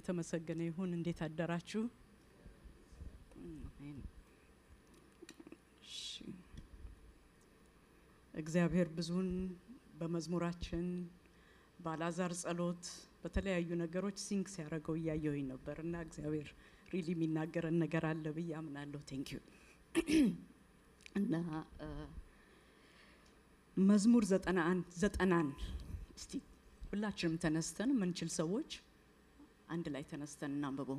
የተመሰገነ ይሁን። እንዴት አደራችሁ? እግዚአብሔር ብዙን በመዝሙራችን ባላዛር ጸሎት በተለያዩ ነገሮች ሲንክ ሲያደርገው ያየሁኝ ነበርና እግዚአብሔር ሪሊ የሚናገረን ነገር አለ ብዬ አምናለሁ። ቴንክ ዩ። እና መዝሙር 91 እስቲ ሁላችንም ተነስተን ምንችል ሰዎች አንድ ላይ ተነስተን እናንብበው።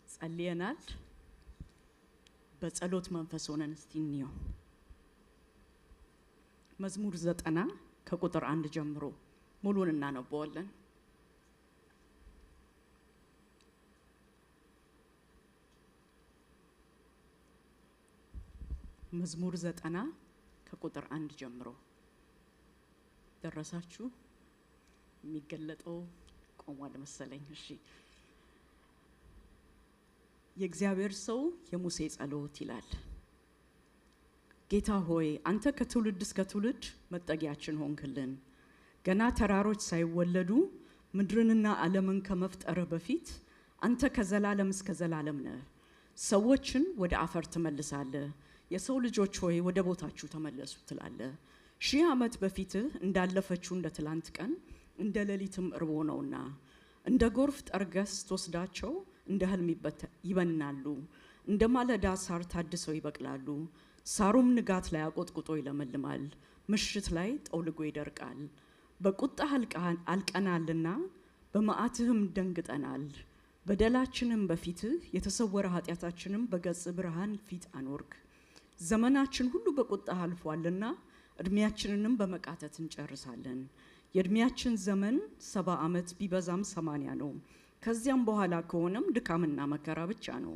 ጸልየናል። በጸሎት መንፈስ ሆነን እስቲ እንየው። መዝሙር 90 ከቁጥር 1 ጀምሮ ሙሉን እናነበዋለን። መዝሙር 90 ከቁጥር 1 ጀምሮ ደረሳችሁ? የሚገለጠው ቆሟል መሰለኝ። እሺ። የእግዚአብሔር ሰው የሙሴ ጸሎት ይላል። ጌታ ሆይ አንተ ከትውልድ እስከ ትውልድ መጠጊያችን ሆንክልን። ገና ተራሮች ሳይወለዱ ምድርንና ዓለምን ከመፍጠርህ በፊት አንተ ከዘላለም እስከ ዘላለም ነህ። ሰዎችን ወደ አፈር ትመልሳለህ። የሰው ልጆች ሆይ ወደ ቦታችሁ ተመለሱ ትላለህ። 1000 ዓመት በፊትህ እንዳለፈችው እንደ ትላንት ቀን እንደ ሌሊትም እርቦ ነውና እንደ ጎርፍ ጠርገስ ተወስዳቸው እንደ ህልም ይበናሉ። እንደ ማለዳ ሳር ታድሰው ይበቅላሉ። ሳሩም ንጋት ላይ አቆጥቁጦ ይለመልማል፣ ምሽት ላይ ጠውልጎ ይደርቃል። በቁጣህ አልቀናልና በመዓትህም ደንግጠናል። በደላችንም በፊትህ የተሰወረ ኃጢአታችንም በገጽ ብርሃን ፊት አኖርክ። ዘመናችን ሁሉ በቁጣህ አልፏልና እድሜያችንንም በመቃተት እንጨርሳለን። የእድሜያችን ዘመን 70 ዓመት ቢበዛም 80 ነው። ከዚያም በኋላ ከሆነም ድካምና መከራ ብቻ ነው።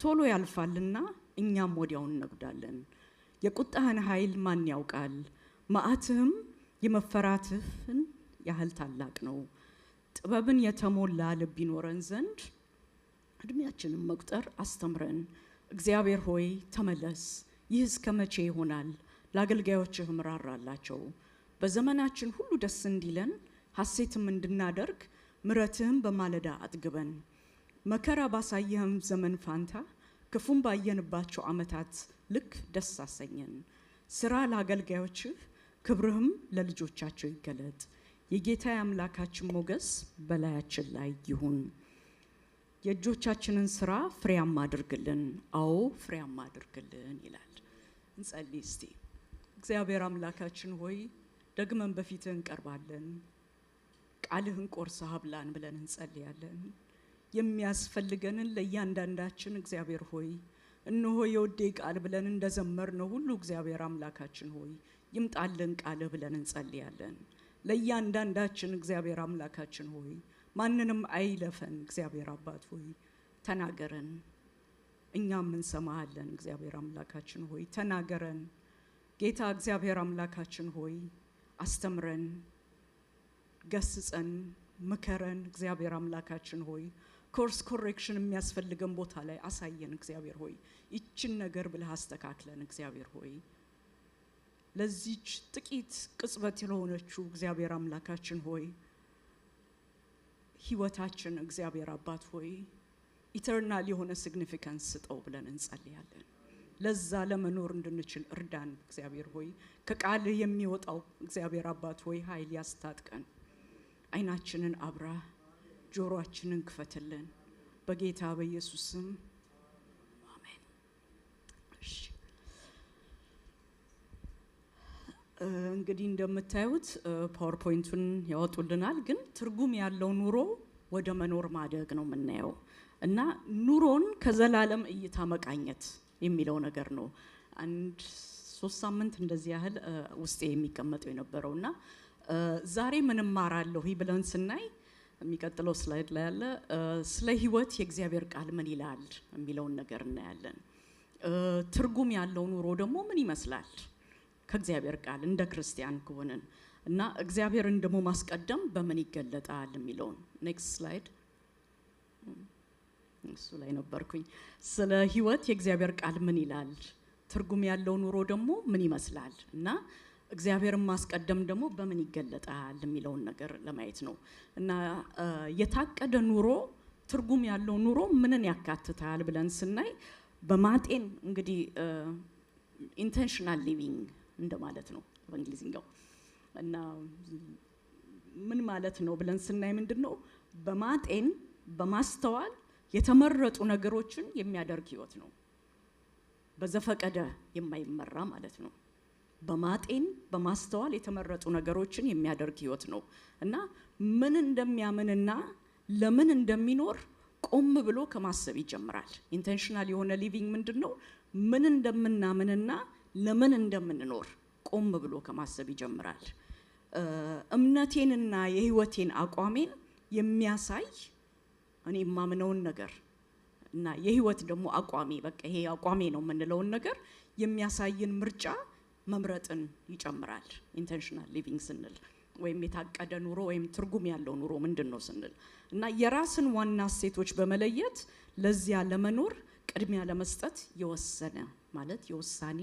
ቶሎ ያልፋልና እኛም ወዲያው እንነጉዳለን። የቁጣህን ኃይል ማን ያውቃል? መዓትህም የመፈራትህን ያህል ታላቅ ነው። ጥበብን የተሞላ ልብ ይኖረን ዘንድ እድሜያችንን መቁጠር አስተምረን። እግዚአብሔር ሆይ ተመለስ። ይህ እስከ መቼ ይሆናል? ለአገልጋዮችህ ራራላቸው። በዘመናችን ሁሉ ደስ እንዲለን ሐሴትም እንድናደርግ ምሕረትህን በማለዳ አጥግበን። መከራ ባሳየህም ዘመን ፋንታ ክፉም ባየንባቸው ዓመታት ልክ ደስ አሰኘን። ስራ ለአገልጋዮችህ ክብርህም ለልጆቻቸው ይገለጥ። የጌታ አምላካችን ሞገስ በላያችን ላይ ይሁን። የእጆቻችንን ስራ ፍሬያማ አድርግልን። አዎ ፍሬያማ አድርግልን ይላል። እንጸልይ እስቲ። እግዚአብሔር አምላካችን ሆይ ደግመን በፊትህ እንቀርባለን። ቃልህን ቆርሰህ አብላን ብለን እንጸልያለን። የሚያስፈልገንን ለእያንዳንዳችን እግዚአብሔር ሆይ እነሆ የወዴ ቃል ብለን እንደዘመርነው ሁሉ እግዚአብሔር አምላካችን ሆይ ይምጣልን ቃልህ ብለን እንጸልያለን። ለእያንዳንዳችን እግዚአብሔር አምላካችን ሆይ ማንንም አይለፈን። እግዚአብሔር አባት ሆይ ተናገረን፣ እኛም እንሰማሃለን። እግዚአብሔር አምላካችን ሆይ ተናገረን። ጌታ እግዚአብሔር አምላካችን ሆይ አስተምረን፣ ገስጸን፣ ምከረን። እግዚአብሔር አምላካችን ሆይ ኮርስ ኮሬክሽን የሚያስፈልገን ቦታ ላይ አሳየን። እግዚአብሔር ሆይ ይችን ነገር ብለህ አስተካክለን። እግዚአብሔር ሆይ ለዚች ጥቂት ቅጽበት የሆነችው እግዚአብሔር አምላካችን ሆይ ህይወታችን እግዚአብሔር አባት ሆይ ኢተርናል የሆነ ሲግኒፊካንስ ስጠው ብለን እንጸልያለን። ለዛ ለመኖር እንድንችል እርዳን። እግዚአብሔር ሆይ ከቃልህ የሚወጣው እግዚአብሔር አባት ሆይ ኃይል ያስታጥቀን። አይናችንን አብራ፣ ጆሮአችንን ክፈትልን በጌታ በኢየሱስ ስም አሜን። እሺ እንግዲህ እንደምታዩት ፓወርፖይንቱን ያወጡልናል። ግን ትርጉም ያለው ኑሮ ወደ መኖር ማደግ ነው የምናየው እና ኑሮን ከዘላለም እይታ መቃኘት የሚለው ነገር ነው። አንድ 3 ሳምንት እንደዚህ ያህል ውስጤ የሚቀመጠው የነበረውና ዛሬ ምን ማራለሁ ብለን ስናይ የሚቀጥለው ስላይድ ላይ ያለ ስለ ህይወት የእግዚአብሔር ቃል ምን ይላል የሚለውን ነገር እናያለን። ትርጉም ያለው ኑሮ ደግሞ ምን ይመስላል ከእግዚአብሔር ቃል እንደ ክርስቲያን ከሆነን እና እግዚአብሔርን ደግሞ ማስቀደም በምን ይገለጣል የሚለውን ኔክስት ስላይድ እሱ ላይ ነበርኩኝ። ስለ ህይወት የእግዚአብሔር ቃል ምን ይላል፣ ትርጉም ያለው ኑሮ ደግሞ ምን ይመስላል እና እግዚአብሔርን ማስቀደም ደግሞ በምን ይገለጣል የሚለውን ነገር ለማየት ነው። እና የታቀደ ኑሮ ትርጉም ያለው ኑሮ ምንን ያካትታል ብለን ስናይ በማጤን እንግዲህ ኢንቴንሽናል ሊቪንግ እንደማለት ነው በእንግሊዝኛው። እና ምን ማለት ነው ብለን ስናይ ምንድነው በማጤን በማስተዋል የተመረጡ ነገሮችን የሚያደርግ ህይወት ነው። በዘፈቀደ የማይመራ ማለት ነው። በማጤን በማስተዋል የተመረጡ ነገሮችን የሚያደርግ ህይወት ነው። እና ምን እንደሚያምንና ለምን እንደሚኖር ቆም ብሎ ከማሰብ ይጀምራል። ኢንቴንሽናል የሆነ ሊቪንግ ምንድነው ምን እንደምናምንና ለምን እንደምንኖር ቆም ብሎ ከማሰብ ይጀምራል። እምነቴንና የህይወቴን አቋሜን የሚያሳይ እኔ የማምነውን ነገር እና የህይወት ደግሞ አቋሜ በቃ ይሄ አቋሜ ነው የምንለውን ነገር የሚያሳይን ምርጫ መምረጥን ይጨምራል። ኢንቴንሽናል ሊቪንግ ስንል ወይም የታቀደ ኑሮ ወይም ትርጉም ያለው ኑሮ ምንድነው ስንል እና የራስን ዋና እሴቶች በመለየት ለዚያ ለመኖር ቅድሚያ ለመስጠት የወሰነ ማለት የውሳኔ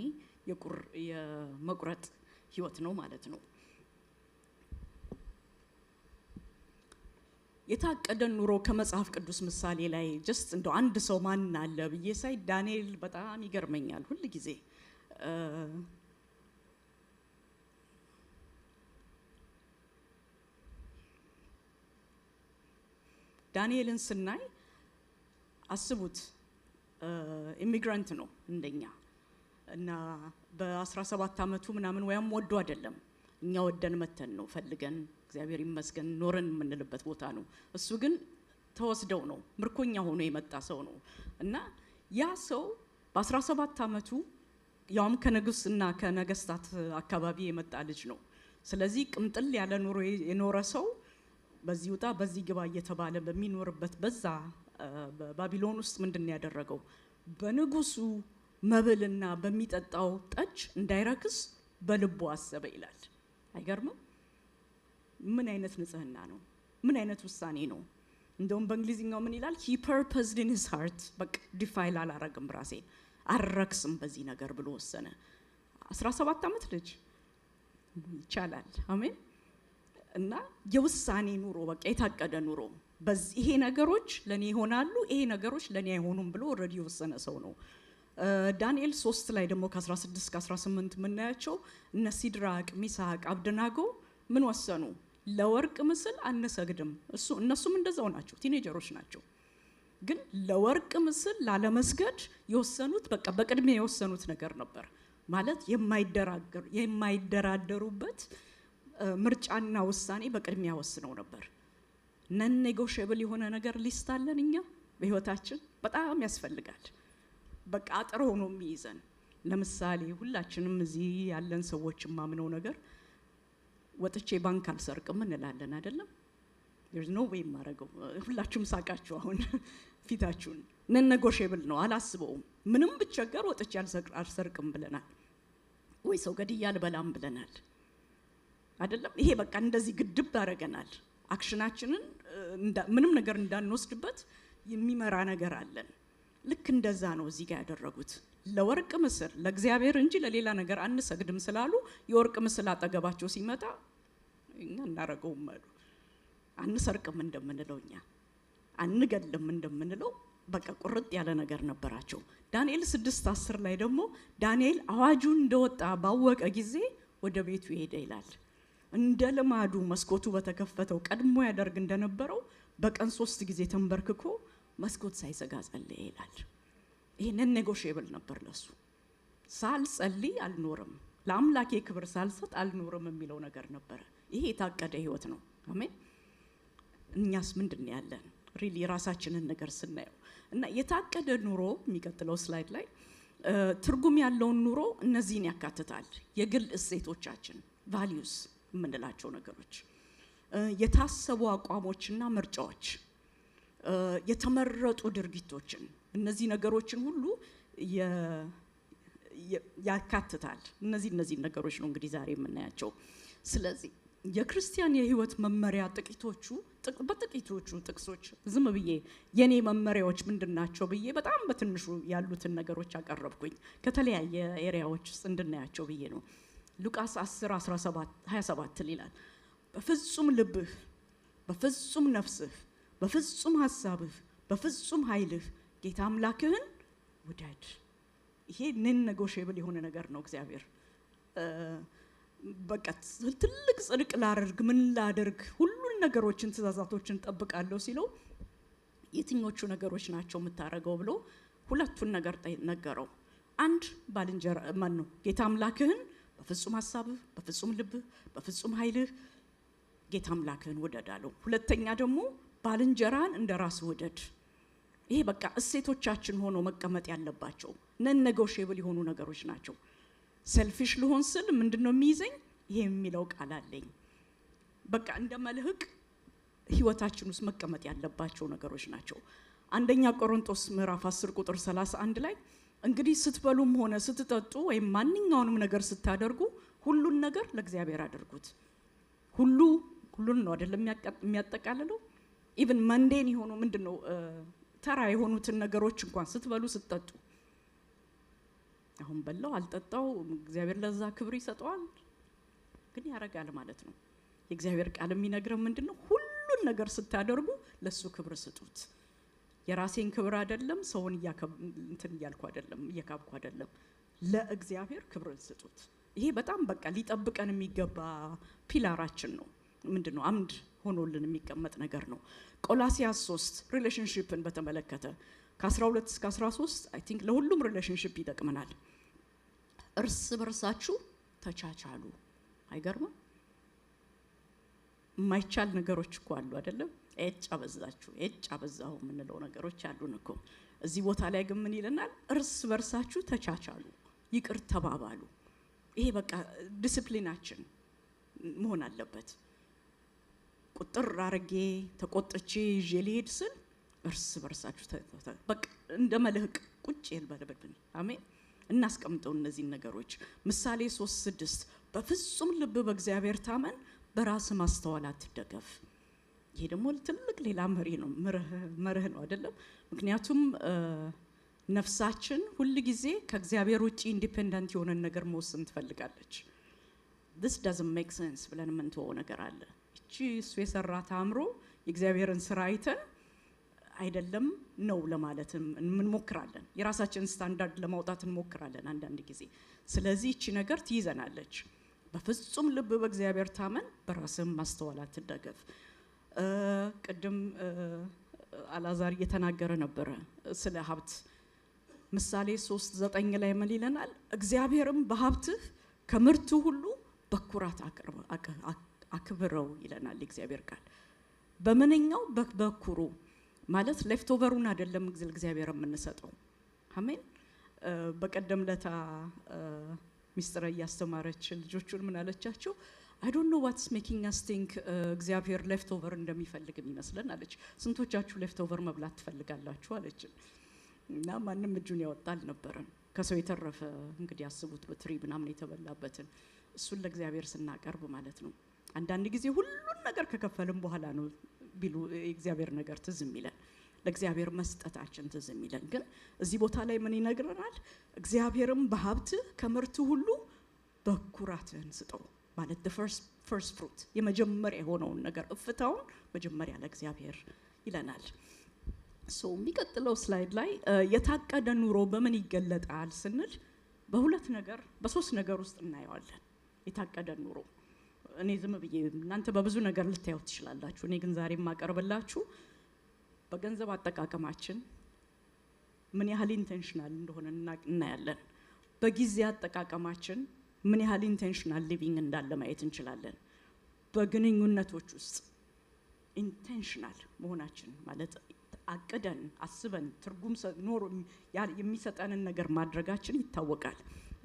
የመቁረጥ ህይወት ነው ማለት ነው። የታቀደ ኑሮ ከመጽሐፍ ቅዱስ ምሳሌ ላይ ጀስት እንደው አንድ ሰው ማን አለ ብዬ ሳይ ዳንኤል በጣም ይገርመኛል ሁሉ ጊዜ። ዳንኤልን ስናይ አስቡት ኢሚግራንት ነው እንደኛ እና በ17 አመቱ ምናምን ወያም ወዶ አይደለም እኛ ወደን መተን ነው ፈልገን እግዚአብሔር ይመስገን ኖረን የምንልበት ቦታ ነው። እሱ ግን ተወስደው ነው ምርኮኛ ሆኖ የመጣ ሰው ነው። እና ያ ሰው በ17 አመቱ ያውም ከንጉስና ከነገስታት አካባቢ የመጣ ልጅ ነው። ስለዚህ ቅምጥል ያለ ኑሮ የኖረ ሰው በዚህ ወጣ በዚህ ግባ እየተባለ በሚኖርበት በዛ በባቢሎን ውስጥ ምንድነው ያደረገው በንጉሱ መብልና በሚጠጣው ጠጅ እንዳይረክስ በልቡ አሰበ ይላል። አይገርምም? ምን አይነት ንጽህና ነው? ምን አይነት ውሳኔ ነው? እንደውም በእንግሊዝኛው ምን ይላል? he purposed in his heart በቃ ዲፋይል አላረግም ራሴን አረክስም በዚህ ነገር ብሎ ወሰነ። 17 አመት ልጅ ይቻላል። አሜን። እና የውሳኔ ኑሮ በቃ የታቀደ ኑሮ በዚህ ይሄ ነገሮች ለኔ ይሆናሉ ይሄ ነገሮች ለኔ አይሆኑም ብሎ ኦሬዲ የወሰነ ሰው ነው። ዳንኤል 3 ላይ ደግሞ ከ16 እስከ 18 ምናያቸው እነ ሲድራቅ ሚሳቅ አብደናጎ ምን ወሰኑ? ለወርቅ ምስል አንሰግድም። እነሱም እንደዛው ናቸው፣ ቲኔጀሮች ናቸው። ግን ለወርቅ ምስል ላለመስገድ የወሰኑት በቃ በቅድሚያ የወሰኑት ነገር ነበር። ማለት የማይደራደሩበት ምርጫና ውሳኔ በቅድሚያ ወስነው ነበር። ነን ኔጎሺየብል የሆነ ነገር ሊስት አለን እኛ በህይወታችን በጣም ያስፈልጋል። በቃ አጥሮ ሆኖ የሚይዘን ለምሳሌ ሁላችንም እዚህ ያለን ሰዎች ማምነው ነገር ወጥቼ ባንክ አልሰርቅም እንላለን አይደለም? there's no way ማረገው ሁላችሁም ሳቃችሁ አሁን ፊታችሁን ነን ኔጎሺየብል ነው አላስበውም። ምንም ብቸገር ወጥቼ አልሰርቅም ብለናል ወይ ሰው ገድያ አልበላም ብለናል አይደለም? ይሄ በቃ እንደዚህ ግድብ አረገናል። አክሽናችንን ምንም ነገር እንዳንወስድበት የሚመራ ነገር አለን። ልክ እንደዛ ነው እዚህ ጋር ያደረጉት። ለወርቅ ምስል ለእግዚአብሔር እንጂ ለሌላ ነገር አንሰግድም ስላሉ የወርቅ ምስል አጠገባቸው ሲመጣ እኛ እናረገውም አሉ። አንሰርቅም እንደምንለው እኛ አንገድልም እንደምንለው በቃ ቁርጥ ያለ ነገር ነበራቸው። ዳንኤል 6:10 ላይ ደግሞ ዳንኤል አዋጁ እንደወጣ ባወቀ ጊዜ ወደ ቤቱ ሄደ ይላል። እንደ ልማዱ መስኮቱ በተከፈተው ቀድሞ ያደርግ እንደነበረው በቀን 3 ጊዜ ተንበርክኮ መስኮት ሳይዘጋ ጸለየ ይላል። ይሄንን ኔጎሺየብል ነበር ለሱ። ሳልጸልይ አልኖርም፣ ለአምላኬ ክብር ሳልሰጥ አልኖርም የሚለው ነገር ነበር። ይሄ የታቀደ ህይወት ነው። አሜን። እኛስ ምንድን ያለን ሪሊ ራሳችንን ነገር ስናየው እና የታቀደ ኑሮ የሚቀጥለው ስላይድ ላይ ትርጉም ያለው ኑሮ እነዚህን ያካትታል። የግል እሴቶቻችን ቫልዩስ የምንላቸው ነገሮች፣ የታሰቡ አቋሞችና ምርጫዎች፣ የተመረጡ ድርጊቶችን እነዚህ ነገሮችን ሁሉ ያካትታል። እነዚህ ነገሮች ነው እንግዲህ ዛሬ የምናያቸው። ስለዚህ የክርስቲያን የህይወት መመሪያ በጥቂቶቹ ጥቅሶች ዝም ብዬ የኔ መመሪያዎች ምንድናቸው ብዬ በጣም በትንሹ ያሉትን ነገሮች አቀረብኩኝ ከተለያየ ኤሪያዎች ውስጥ እንድናያቸው ብዬ ነው። ሉቃስ 10:17 ይላል በፍጹም ልብህ በፍጹም ነፍስህ በፍጹም ሐሳብህ በፍጹም ኃይልህ ጌታ አምላክህን ውደድ። ይሄ non-negotiable የሆነ ነገር ነው። እግዚአብሔር በቃ ትልቅ ጽድቅ ላደርግ ምን ላደርግ ሁሉን ነገሮችን ትእዛዛቶችን ጠብቃለሁ ሲለው የትኞቹ ነገሮች ናቸው የምታረገው ብሎ ሁለቱን ነገር ነገረው። አንድ ባልንጀራ ማን ነው? ጌታ አምላክህን በፍጹም ሐሳብህ በፍጹም ልብህ በፍጹም ኃይልህ ጌታ አምላክህን ውደድ አለው። ሁለተኛ ደግሞ ባልንጀራን እንደራስህ ውደድ። ይሄ በቃ እሴቶቻችን ሆኖ መቀመጥ ያለባቸው non-negotiable የሆኑ ነገሮች ናቸው። ሰልፊሽ ልሆን ስል ምንድነው የሚይዘኝ? ይሄ የሚለው ቃል አለኝ። በቃ እንደ መልህቅ ህይወታችን ውስጥ መቀመጥ ያለባቸው ነገሮች ናቸው። አንደኛ ቆሮንቶስ ምዕራፍ 10:31 ላይ እንግዲህ ስትበሉም ሆነ ስትጠጡ ወይም ማንኛውንም ነገር ስታደርጉ ሁሉን ነገር ለእግዚአብሔር አድርጉት። ሁሉን ነው አይደለም የሚያጠቃልለው። ኢቭን መንዴን የሆኑ ምንድነው ተራ የሆኑትን ነገሮች እንኳን ስትበሉ ስትጠጡ አሁን በለው አልጠጣው እግዚአብሔር ለዛ ክብር ይሰጠዋል ግን ያረጋል ማለት ነው። የእግዚአብሔር ቃል የሚነግረው ምንድነው? ሁሉን ነገር ስታደርጉ ለሱ ክብር ስጡት። የራሴን ክብር አይደለም ሰውን እንትን እያልኩ አይደለም እየካብኩ አይደለም ለእግዚአብሔር ክብር ስጡት። ይሄ በጣም በቃ ሊጠብቀን የሚገባ ፒላራችን ነው። ምንድነው አምድ ሆኖልን የሚቀመጥ ነገር ነው። ቆላሲያስ 3 ሪሌሽንሺፕን በተመለከተ ከ12 እስከ 13 አይ ቲንክ ለሁሉም ሪሌሽንሺፕ ይጠቅመናል። እርስ በርሳችሁ ተቻቻሉ። አይገርምም? የማይቻል ነገሮች እኮ አሉ አይደለም? እጭ አበዛው የምንለው ነገሮች አሉን እኮ። እዚህ ቦታ ላይ ግን ምን ይለናል? እርስ በርሳችሁ ተቻቻሉ፣ ይቅር ተባባሉ። ይሄ በቃ ዲሲፕሊናችን መሆን አለበት። ቁጥር አርጌ ተቆጥቼ ይዤ ልሄድ ስል እርስ በርሳችሁ በቃ እንደ መልህቅ ቁጭ ይልበልብን። አሜን። እናስቀምጠው እነዚህ ነገሮች። ምሳሌ 3:6 በፍጹም ልብ በእግዚአብሔር ታመን በራስ ማስተዋል አትደገፍ። ይሄ ደግሞ ትልቅ ሌላ መርህ ነው አይደለም? ምክንያቱም ነፍሳችን ሁሉ ጊዜ ከእግዚአብሔር ውጪ ኢንዲፔንደንት የሆነ ነገር መወሰን ትፈልጋለች። this doesn't make sense ብለን የምንተወው ነገር አለ። እቺ እሱ የሰራት አእምሮ የእግዚአብሔርን ስራ አይተን አይደለም ነው ለማለት እንሞክራለን። የራሳችን ስታንዳርድ ለማውጣት እንሞክራለን አንዳንድ ጊዜ። ስለዚህ እቺ ነገር ትይዘናለች። በፍጹም ልብ በእግዚአብሔር ታመን በራስም ማስተዋል አትደገፍ። ቅድም አላዛር እየተናገረ ነበረ ስለ ሀብት። ምሳሌ 3:9 ላይ ምን ይለናል? እግዚአብሔርም በሀብትህ ከምርቱ ሁሉ በኩራት አክብረው ይለናል እግዚአብሔር ቃል። በመነኛው በኩሩ ማለት ሌፍት ኦቨሩን አይደለም እግዚአብሔር የምንሰጠው። አሜን። በቀደም ለታ ሚስጥር ያስተማረች ልጆቹን ምን አለቻቸው? I don't know what's making us think እግዚአብሔር ሌፍት ኦቨር እንደሚፈልግ ይመስለን አለች። ስንቶቻችሁ ሌፍት ኦቨር መብላት ትፈልጋላችሁ አለች። እና ማንንም እጁን ያወጣል ነበር። ከሰው የተረፈ እንግዲህ አስቡት በትሪ ምናምን የተበላበትን እሱን ለእግዚአብሔር ስናቀርብ ማለት ነው። አንዳንድ ጊዜ ሁሉን ነገር ከከፈልም በኋላ ነው ቢሉ እግዚአብሔር ነገር ትዝ የሚለን ለእግዚአብሔር መስጠታችን ትዝ የሚለን። ግን እዚህ ቦታ ላይ ምን ይነግረናል? እግዚአብሔርም በሀብትህ ከምርቱ ሁሉ በኩራትህን ስጠው ማለት the first fruit የመጀመሪያ የሆነውን ነገር እፍታውን መጀመሪያ ለእግዚአብሔር ይለናል። የሚቀጥለው ስላይድ ላይ የታቀደ ኑሮ በምን ይገለጣል ስንል በሶስት ነገር ውስጥ እናየዋለን። የታቀደ ኑሮ እኔ ዝም ብዬ እናንተ በብዙ ነገር ልታዩት ትችላላችሁ። እኔ ግን ዛሬ ማቀርብላችሁ በገንዘብ አጠቃቀማችን ምን ያህል ኢንቴንሽናል እንደሆነ እናያለን። በጊዜ አጠቃቀማችን ምን ያህል ኢንቴንሽናል ሊቪንግ እንዳለ ማየት እንችላለን። በግንኙነቶች ውስጥ ኢንቴንሽናል መሆናችን ማለት አቅደን አስበን ትርጉም ኖሮ የሚሰጠንን ነገር ማድረጋችን ይታወቃል።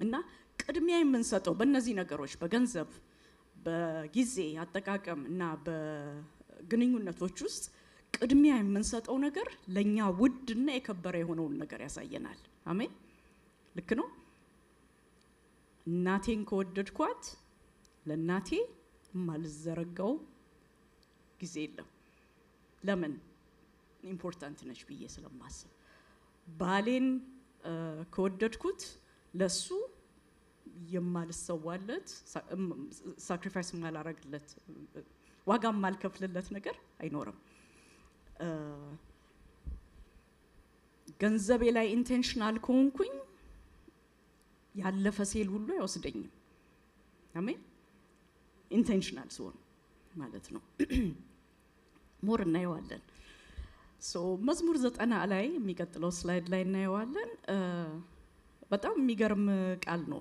እና ቅድሚያ የምንሰጠው በእነዚህ ነገሮች በገንዘብ በጊዜ አጠቃቀም እና በግንኙነቶች ውስጥ ቅድሚያ የምንሰጠው ነገር ለኛ ውድና የከበረ የሆነውን ነገር ያሳየናል። አሜን። ልክ ነው። እናቴን ከወደድኳት ለእናቴ ማልዘረጋው ጊዜ የለም። ለምን? ኢምፖርታንት ነች ብዬ ስለማስብ። ባሌን ከወደድኩት ለሱ የማልሰዋለት ሳክሪፋይስ ማላረግለት ዋጋ ማልከፍልለት ነገር አይኖርም። ገንዘቤ ላይ ኢንቴንሽናል ከሆንኩኝ ያለፈ ሴል ሁሉ አይወስደኝም። አሜን። ኢንቴንሽናል ሲሆን ማለት ነው። ሞር እናየዋለን። መዝሙር 90 ላይ የሚቀጥለው ስላይድ ላይ እናየዋለን። በጣም የሚገርም ቃል ነው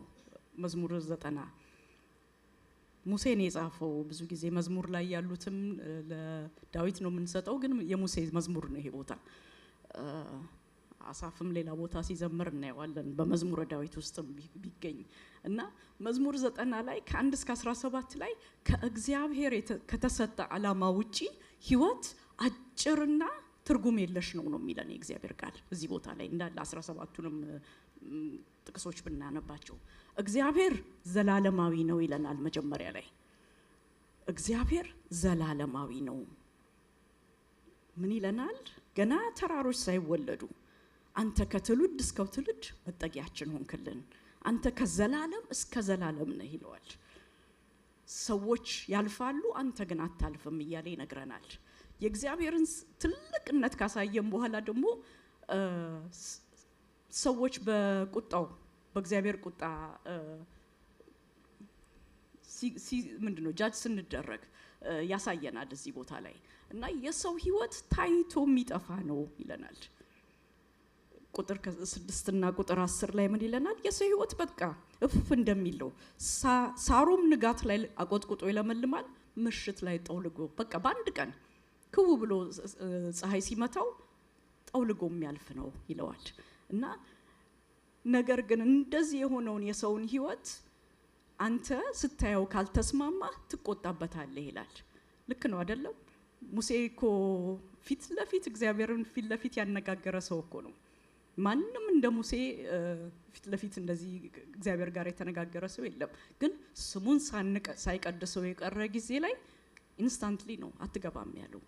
መዝሙር 90። ሙሴ ነው የጻፈው። ብዙ ጊዜ መዝሙር ላይ ያሉትም ለዳዊት ነው የምንሰጠው፣ ግን የሙሴ መዝሙር ነው ይሄ ቦታ። አሳፍም ሌላ ቦታ ሲዘምር እናየዋለን በመዝሙረ ዳዊት ውስጥ ቢገኝ እና መዝሙር 90 ላይ ከ1 እስከ 17 ላይ ከእግዚአብሔር ከተሰጠ ዓላማ ውጪ ህይወት አጭርና ትርጉም የለሽ ነው የሚለን የእግዚአብሔር ቃል እዚህ ቦታ ላይ እንዳለ 17ቱንም ጥቅሶች ብናነባቸው እግዚአብሔር ዘላለማዊ ነው ይለናል። መጀመሪያ ላይ እግዚአብሔር ዘላለማዊ ነው ምን ይለናል? ገና ተራሮች ሳይወለዱ አንተ ከትውልድ እስከ ትውልድ መጠጊያችን ሆንክልን፣ አንተ ከዘላለም እስከ ዘላለም ነህ ይለዋል። ሰዎች ያልፋሉ አንተ ግን አታልፍም እያለ ይነግረናል። የእግዚአብሔርን ትልቅነት ካሳየን በኋላ ደግሞ ሰዎች በቁጣው በእግዚአብሔር ቁጣ ምንድነው ጃጅ ስንደረግ ያሳየናል እዚህ ቦታ ላይ እና የሰው ህይወት ታይቶ የሚጠፋ ነው ይለናል። ቁጥር 6 እና ቁጥር 10 ላይ ምን ይለናል? የሰው ህይወት በቃ እፍ እንደሚለው ሳሩም ንጋት ላይ አቆጥቁጦ ይለመልማል፣ ምሽት ላይ ጠውልጎ በቃ በአንድ ቀን ክው ብሎ ፀሐይ ሲመታው ጠውልጎ የሚያልፍ ነው ይለዋል። እና ነገር ግን እንደዚህ የሆነውን የሰውን ህይወት አንተ ስታየው ካልተስማማ ትቆጣበታለህ ይላል። ልክ ነው አይደለም? ሙሴ እኮ ፊት ለፊት እግዚአብሔርን ፊት ለፊት ያነጋገረ ሰው እኮ ነው። ማንም እንደ ሙሴ ፊት ለፊት እንደዚህ እግዚአብሔር ጋር የተነጋገረ ሰው የለም። ግን ስሙን ሳይቀድሰው የቀረ ጊዜ ላይ ኢንስታንትሊ ነው አትገባም ያለው።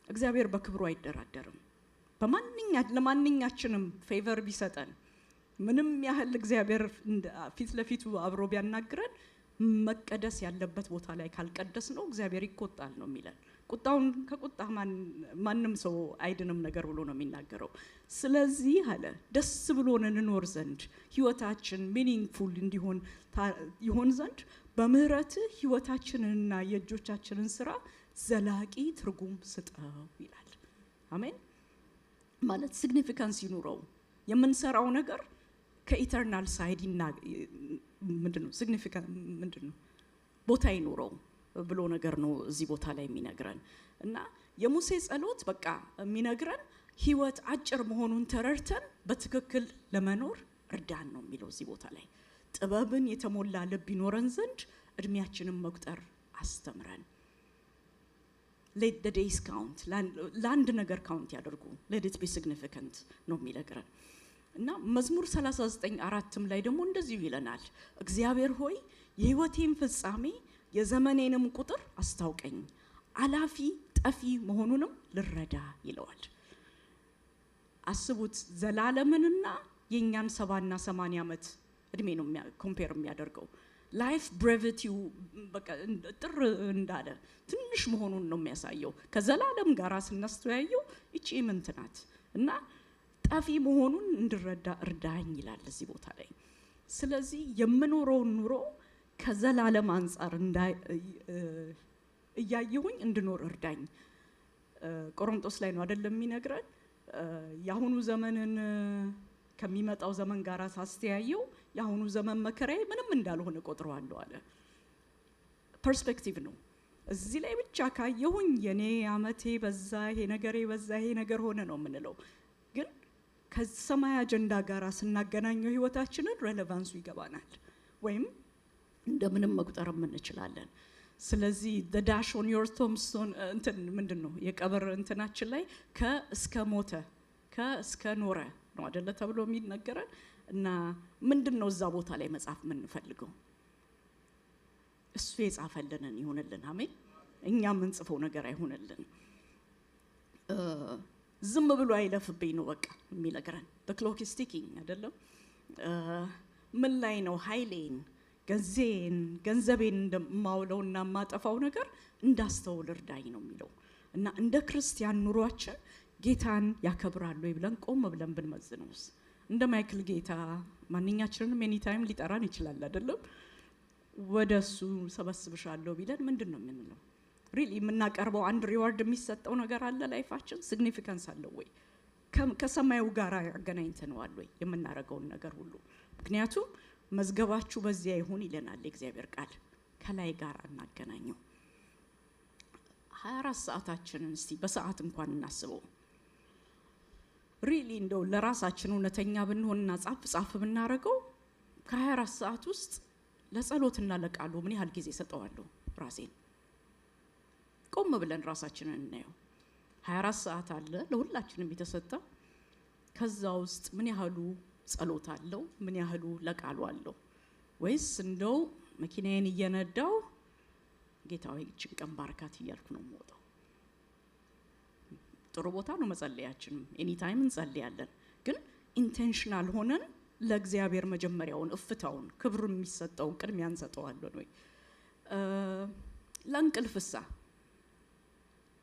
እግዚአብሔር በክብሩ አይደራደርም። ለማንኛችንም ፌቨር ቢሰጠን ምንም ያህል እግዚአብሔር ፊት ለፊቱ አብሮ ቢያናግረን መቀደስ ያለበት ቦታ ላይ ካልቀደስ ነው እግዚአብሔር ይቆጣል ነው የሚለን። ቁጣውን ከቁጣ ማንም ሰው አይድንም ነገር ብሎ ነው የሚናገረው። ስለዚህ አለ ደስ ብሎን እንኖር ዘንድ ህይወታችን ሚኒንግፉል እንዲሆን ይሆን ዘንድ በምህረትህ ህይወታችንንና የእጆቻችንን ስራ ዘላቂ ትርጉም ስጠው ይላል። አሜን። ማለት ሲግኒፊካንስ ይኑረው የምንሰራው ነገር ከኢተርናል ሳይድ ምንድነው ሲግኒፊካንት ምንድነው ቦታ ይኑረው ብሎ ነገር ነው እዚህ ቦታ ላይ የሚነግረን። እና የሙሴ ጸሎት በቃ የሚነግረን ህይወት አጭር መሆኑን ተረድተን በትክክል ለመኖር እርዳን ነው የሚለው እዚህ ቦታ ላይ። ጥበብን የተሞላ ልብ ይኖረን ዘንድ እድሜያችንን መቁጠር አስተምረን። let the days count ለአንድ ነገር ካውንት ያደርጉ let it be significant ነው የሚነግረን። እና መዝሙር 39:4 ላይ ደግሞ እንደዚሁ ይለናል። እግዚአብሔር ሆይ የህይወቴን ፍጻሜ የዘመኔንም ቁጥር አስታውቀኝ፣ አላፊ ጠፊ መሆኑንም ልረዳ ይለዋል። አስቡት ዘላለምንና የኛን 70 እና 80 ዓመት እድሜ ነው ኮምፔር የሚያደርገው። ላይፍ ብሬቪቲው በቃ ጥር እንዳለ ትንሽ መሆኑን ነው የሚያሳየው። ከዘላለም ጋር ስናስተያየው እቺ ምንት ናት እና ጠፊ መሆኑን እንድረዳ እርዳኝ ይላል እዚህ ቦታ ላይ። ስለዚህ የምኖረው ኑሮ ከዘላለም አንፃር እያየሁኝ እንድኖር እርዳኝ። ቆሮንቶስ ላይ ነው አይደለም የሚነግረን? ያሁኑ ዘመንን ከሚመጣው ዘመን ጋር ሳስተያየው ያሁኑ ዘመን መከራዬ ምንም እንዳልሆነ ቆጥረዋለሁ አለ። ፐርስፔክቲቭ ነው። እዚህ ላይ ብቻ ካየሁኝ የኔ አመቴ በዛ ይሄ ነገር ሆነ ነው የምንለው። ግን ከሰማይ አጀንዳ ጋር ስናገናኘው ህይወታችንን ሬሌቫንሱ ይገባናል ወይም እንደምንም መቁጠር እንችላለን። ስለዚህ the dash on your tombstone እንትን ምንድነው የቀብር እንትናችን ላይ ከእስከ ሞተ ከእስከ ኖረ ነው አይደለ ተብሎ የሚነገረን። እና ምንድነው እዛ ቦታ ላይ መጻፍ የምንፈልገው? እሱ የጻፈልንን ይሁንልን። አሜን። እኛ የምንጽፈው ነገር አይሁንልን። ዝም ብሎ አይለፍብኝ ነው በቃ የሚነግረን። the clock is ticking አይደለም? ምን ላይ ነው ኃይሌን ገንዘቤን እንደማውለውና ማጠፋው ነገር እንዳስተውል እርዳኝ ነው የሚለው እና እንደ ክርስቲያን ኑሯችን ጌታን ያከብራሉ ይብለን ቆም ብለን ብንመዝነውስ እንደ ማይክል ጌታ ማንኛችንም ኤኒ ታይም ሊጠራን ይችላል አይደለም ወደሱ ሰበስብሻለሁ ቢለን ምንድነው የምንለው ሪሊ የምናቀርበው አንድ ሪዋርድ የሚሰጠው ነገር አለ ላይፋችን ሲግኒፊካንስ አለው ወይ ከሰማዩ ጋር ያገናኝተነዋል ወይ የምናረጋውን ነገር ሁሉ ምክንያቱም መዝገባችሁ በዚያ ይሁን ይለናል የእግዚአብሔር ቃል ከላይ ጋር እናገናኘው 24 ሰዓታችንን እስቲ በሰዓት እንኳን እናስበው ሪሊ እንደው ለራሳችን እውነተኛ ብንሆንና ጻፍ ብናረጋው ከ24 ሰዓት ውስጥ ለጸሎትና ለቃሉ ምን ያህል ጊዜ ሰጠዋለሁ ራሴን ቆም ብለን ራሳችንን እናየው 24 ሰዓት አለ ለሁላችንም የተሰጠ ከዛ ውስጥ ምን ያህሉ ጸሎት አለው ምን ያህሉ ለቃሉ አለው ወይስ እንደው መኪናዬን እየነዳው ጌታዬ ጭንቀን ባርካት እያልኩ ነው የምወጣው ጥሩ ቦታ ነው መጸለያችን ኤኒ ታይም እንጸልያለን ግን ኢንቴንሽናል ሆነን ለእግዚአብሔር መጀመሪያውን እፍታውን ክብር የሚሰጠውን ቅድሚያ እንሰጠዋለን ወይ ለእንቅልፍሳ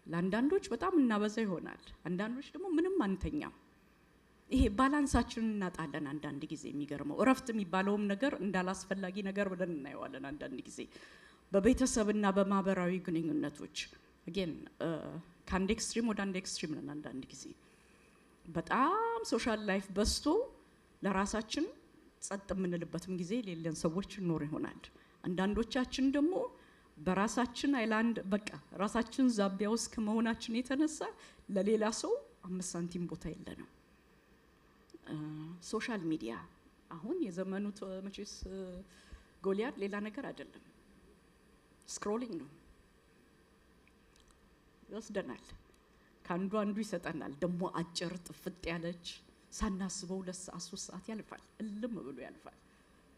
ለአንዳንዶች በጣም እናበዛ ይሆናል አንዳንዶች ደግሞ ምንም አንተኛም ይሄ ባላንሳችንን እናጣለን አንዳንድ ጊዜ የሚገርመው እረፍት የሚባለውም ነገር እንዳላስፈላጊ ነገር ብለን እናየዋለን አንዳንድ ጊዜ በቤተሰብና በማህበራዊ ግንኙነቶች again ከአንድ ኤክስትሪም ወደ አንድ ኤክስትሪም ነን አንዳንድ ጊዜ በጣም ሶሻል ላይፍ በስቶ ለራሳችን ጸጥ የምንልበትም ጊዜ ሌለን ሰዎች ኖር ይሆናል አንዳንዶቻችን ደግሞ በራሳችን አይላንድ በቃ ራሳችን ዛቢያ ውስጥ ከመሆናችን የተነሳ ለሌላ ሰው 5 ሳንቲም ቦታ የለንም ሶሻል ሚዲያ አሁን የዘመኑ መቼስ ጎልያድ ሌላ ነገር አይደለም ስክሮሊንግ ነው ይወስደናል ካንዱ አንዱ ይሰጠናል ደግሞ አጭር ጥፍጥ ያለች ሳናስበው 2 ሰዓት 3 ሰዓት ያልፋል እልም ብሎ ያልፋል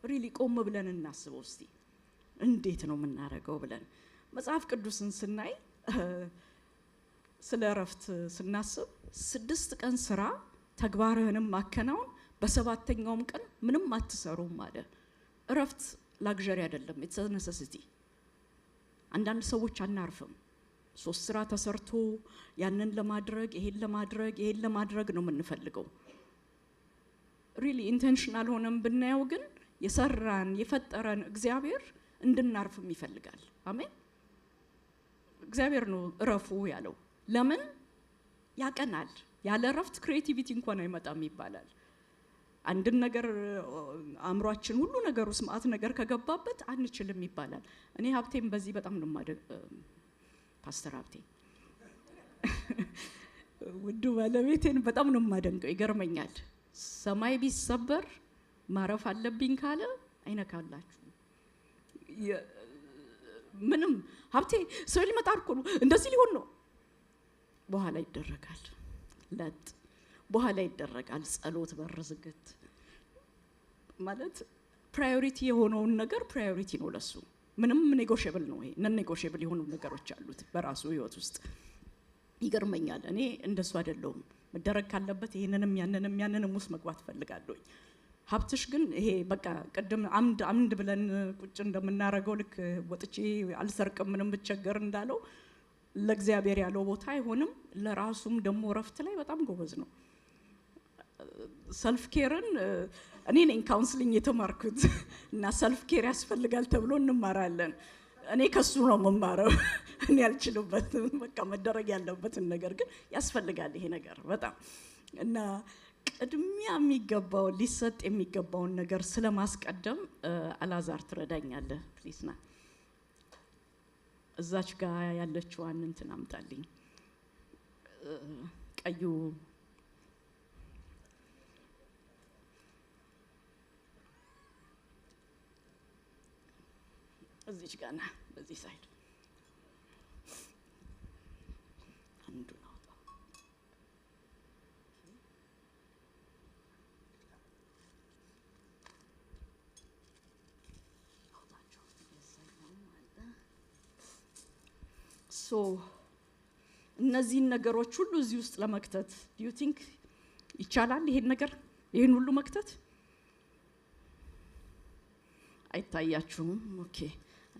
ሪሊ ቆም ብለን እናስበው እስቲ እንዴት ነው የምናረጋው ብለን መጽሐፍ ቅዱስን ስናይ ስለ እረፍት ስናስብ 6 ቀን ስራ ተግባርህንም ማከናወን በሰባተኛውም ቀን ምንም አትሰሩም ማለት እረፍት ላግዠሪ አይደለም ኢትስ አ ኔሰሲቲ አንዳንድ ሰዎች አናርፍም 3 ስራ ተሰርቶ ያንን ለማድረግ ይሄን ለማድረግ ነው የምንፈልገው ሪሊ ኢንቴንሽናል ሆነን ብናየው ግን የሰራን የፈጠረን እግዚአብሔር እንድናርፍም ይፈልጋል አሜን እግዚአብሔር ነው እረፉ ያለው ለምን ያቀናል ያለ እረፍት ክሬቲቪቲ እንኳን አይመጣም ይባላል አንድ ነገር አምሯችን ሁሉ ነገር ውስጥ ማት ነገር ከገባበት አንችልም ይባላል እኔ ሀብቴም በዚህ በጣም ነው ፓስተር ሀብቴ ውዱ ባለቤቴን በጣም ነው የማደንቀው ይገርመኛል ሰማይ ቢሰበር ማረፍ አለብኝ ካለ አይነካላችሁ ምንም ሀብቴ ሰው ሊመጣ እኮ ነው እንደዚህ ሊሆን ነው በኋላ ይደረጋል ለጥ በኋላ ይደረጋል ጸሎት በርዝግት ማለት ፕራዮሪቲ የሆነውን ነገር ፕራዮሪቲ ነው ለሱ ምንም ኔጎሺየብል ነው ይሄ ነን ኔጎሺየብል የሆኑ ነገሮች አሉት በራሱ ህይወት ውስጥ ይገርመኛል እኔ እንደሱ አይደለም መደረግ ካለበት ይሄንንም ያንንም ውስጥ መግባት ፈልጋለሁ ሀብትሽ ግን ይሄ በቃ ቀደም አምድ ብለን ቁጭ እንደምናረገው ልክ ወጥቼ አልሰርቅም ምንም ብቸገር እንዳለው ለእግዚአብሔር ያለው ቦታ አይሆንም ለራሱም ደሞ ረፍት ላይ በጣም ጎበዝ ነው ሰልፍ ኬርን እኔ ነኝ ካውንስሊንግ የተማርኩት እና ሰልፍ ኬር ያስፈልጋል ተብሎ እንማራለን እኔ ከሱ ነው መማረው እኔ አልችልበትም በቃ መደረግ ያለበትን ነገር ግን ያስፈልጋል ይሄ ነገር በጣም እና ቅድሚያ የሚገባው ሊሰጥ የሚገባው ነገር ስለማስቀደም አላዛር ትረዳኛለህ ፕሊዝ ና እዛች ጋር ያለችው አንንትን አምጣልኝ ቀዩ እዚች ጋር ና በዚህ ሳይድ አንዱ ነው እነዚህ ነገሮች ሁሉ እዚህ ውስጥ ለመክተት do you think ይቻላል ይሄን ነገር ይሄን ሁሉ መክተት አይታያችሁም? ኦኬ